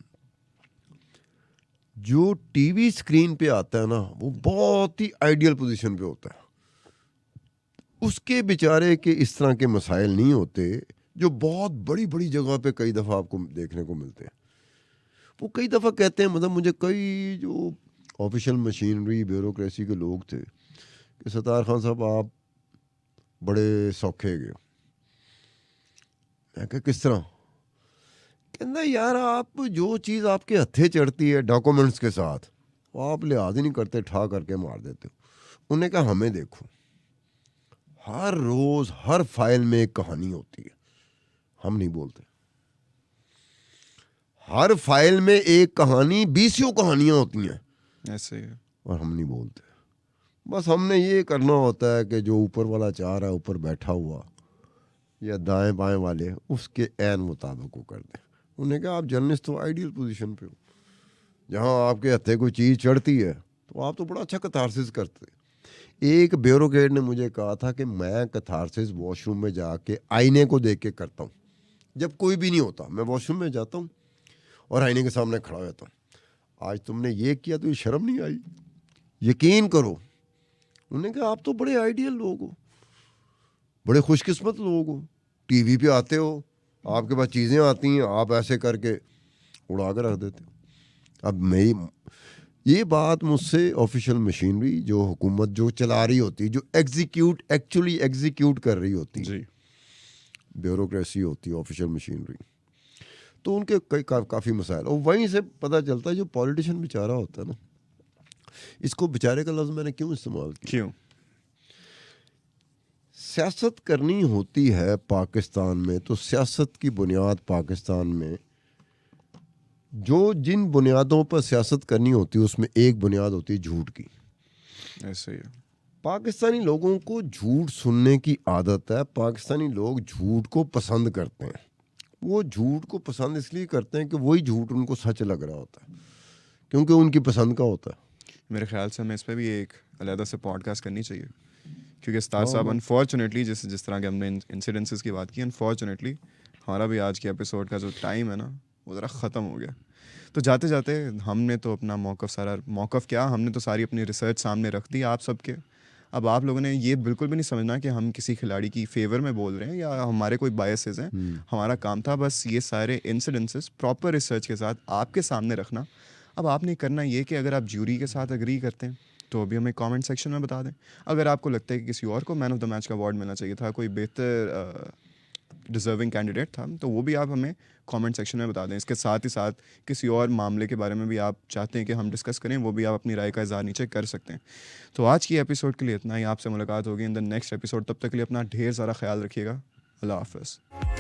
जो टीवी स्क्रीन पे आता है ना वो बहुत ही आइडियल पोजीशन पे होता है, उसके बेचारे के इस तरह के मसाइल नहीं होते जो बहुत बड़ी बड़ी जगह पे कई दफ़ा आपको देखने को मिलते हैं। वो कई दफ़ा कहते हैं, मतलब मुझे कई जो ऑफिशियल मशीनरी ब्यूरोक्रेसी के लोग थे कि सत्तार खान साहब आप बड़े सौखे गए। मैं कहा किस तरह? कहना यार आप जो चीज़ आपके हथे चढ़ती है डॉक्यूमेंट्स के साथ वो आप लिहाज ही नहीं करते, ठा करके मार देते हो। उन्हें कहा हमें देखो, हर रोज हर फाइल में एक कहानी होती है, हम नहीं बोलते। हर फाइल में एक कहानी, 20 कहानियां होती हैं,
ऐसे ही है।
और हम नहीं बोलते। बस हमने ये करना होता है कि जो ऊपर वाला चाह रहा है, ऊपर बैठा हुआ या दाएं बाएं वाले, उसके ऐन मुताबिक वो कर दें। उन्हें कहा आप जर्नलिस्ट तो आइडियल पोजीशन पे हो, जहां आपके हथे कोई चीज़ चढ़ती है तो आप तो बड़ा अच्छा कथारसिस करते। एक ब्यूरोक्रेट ने मुझे कहा था कि मैं कथारसिस वॉशरूम में जाके आईने को देख के करता हूँ। जब कोई भी नहीं होता मैं वॉशरूम में जाता हूँ और आईने के सामने खड़ा रहता हूँ। आज तुमने ये किया तो ये शर्म नहीं आई? यकीन करो। उन्होंने कहा आप तो बड़े आइडियल लोग हो, बड़े खुशकिस्मत लोग हो, टीवी पे आते हो, आपके पास चीज़ें आती हैं, आप ऐसे करके उड़ा कर रख देते हो। अब मेरी ये बात मुझसे ऑफिशियल मशीनरी जो हुकूमत जो चला रही होती, जो एक्चुअली एग्जीक्यूट कर रही होती,
जी।
ब्यूरोक्रेसी होती, ऑफिशियल मशीनरी, तो उनके काफ़ी मसाइल। और वहीं से पता चलता है जो पॉलिटिशियन बेचारा होता है ना, इसको बेचारे का लफ्ज़ मैंने क्यों इस्तेमाल किया?
क्यों?
सियासत करनी होती है पाकिस्तान में, तो सियासत की बुनियाद पाकिस्तान में जो जिन बुनियादों पर सियासत करनी होती है उसमें एक बुनियाद होती है झूठ की।
ऐसे ही है।
पाकिस्तानी लोगों को झूठ सुनने की आदत है। पाकिस्तानी लोग झूठ को पसंद करते हैं। वो झूठ को पसंद इसलिए करते हैं कि वही झूठ उनको सच लग रहा होता है, क्योंकि उनकी पसंद का होता है।
मेरे ख्याल से हमें इस पर भी एक अलग से पॉडकास्ट करनी चाहिए, क्योंकि स्टार साहब अनफॉर्चुनेटली जिस तरह के हमने इंसिडेंसेस की बात की, अनफॉर्चुनेटली हमारा भी आज के एपिसोड का जो टाइम है ना वो ज़रा ख़त्म हो गया। तो जाते जाते हमने तो अपना मौक़िफ़ क्या, हमने तो सारी अपनी रिसर्च सामने रख दी आप सबके। अब आप लोगों ने ये बिल्कुल भी नहीं समझना कि हम किसी खिलाड़ी की फेवर में बोल रहे हैं या हमारे कोई बायसेस हैं। हमारा काम था बस ये सारे इंसिडेंसेस प्रॉपर रिसर्च के साथ आपके सामने रखना। अब आपने करना ये कि अगर आप ज्यूरी के साथ एग्री करते हैं तो अभी हमें कमेंट सेक्शन में बता दें। अगर आपको लगता है कि किसी और को मैन ऑफ द मैच का अवार्ड मिलना चाहिए था, कोई बेहतर डिज़र्विंग कैंडिडेट था, तो वो भी आप हमें कमेंट सेक्शन में बता दें। इसके साथ ही साथ किसी और मामले के बारे में भी आप चाहते हैं कि हम डिस्कस करें, वो भी आप अपनी राय का इज़हार नीचे कर सकते हैं। तो आज की एपिसोड के लिए इतना ही। आपसे मुलाकात होगी इन द नेक्स्ट एपिसोड। तब तक के लिए अपना ढेर सारा ख्याल रखिएगा। अल्लाह हाफ़िज़।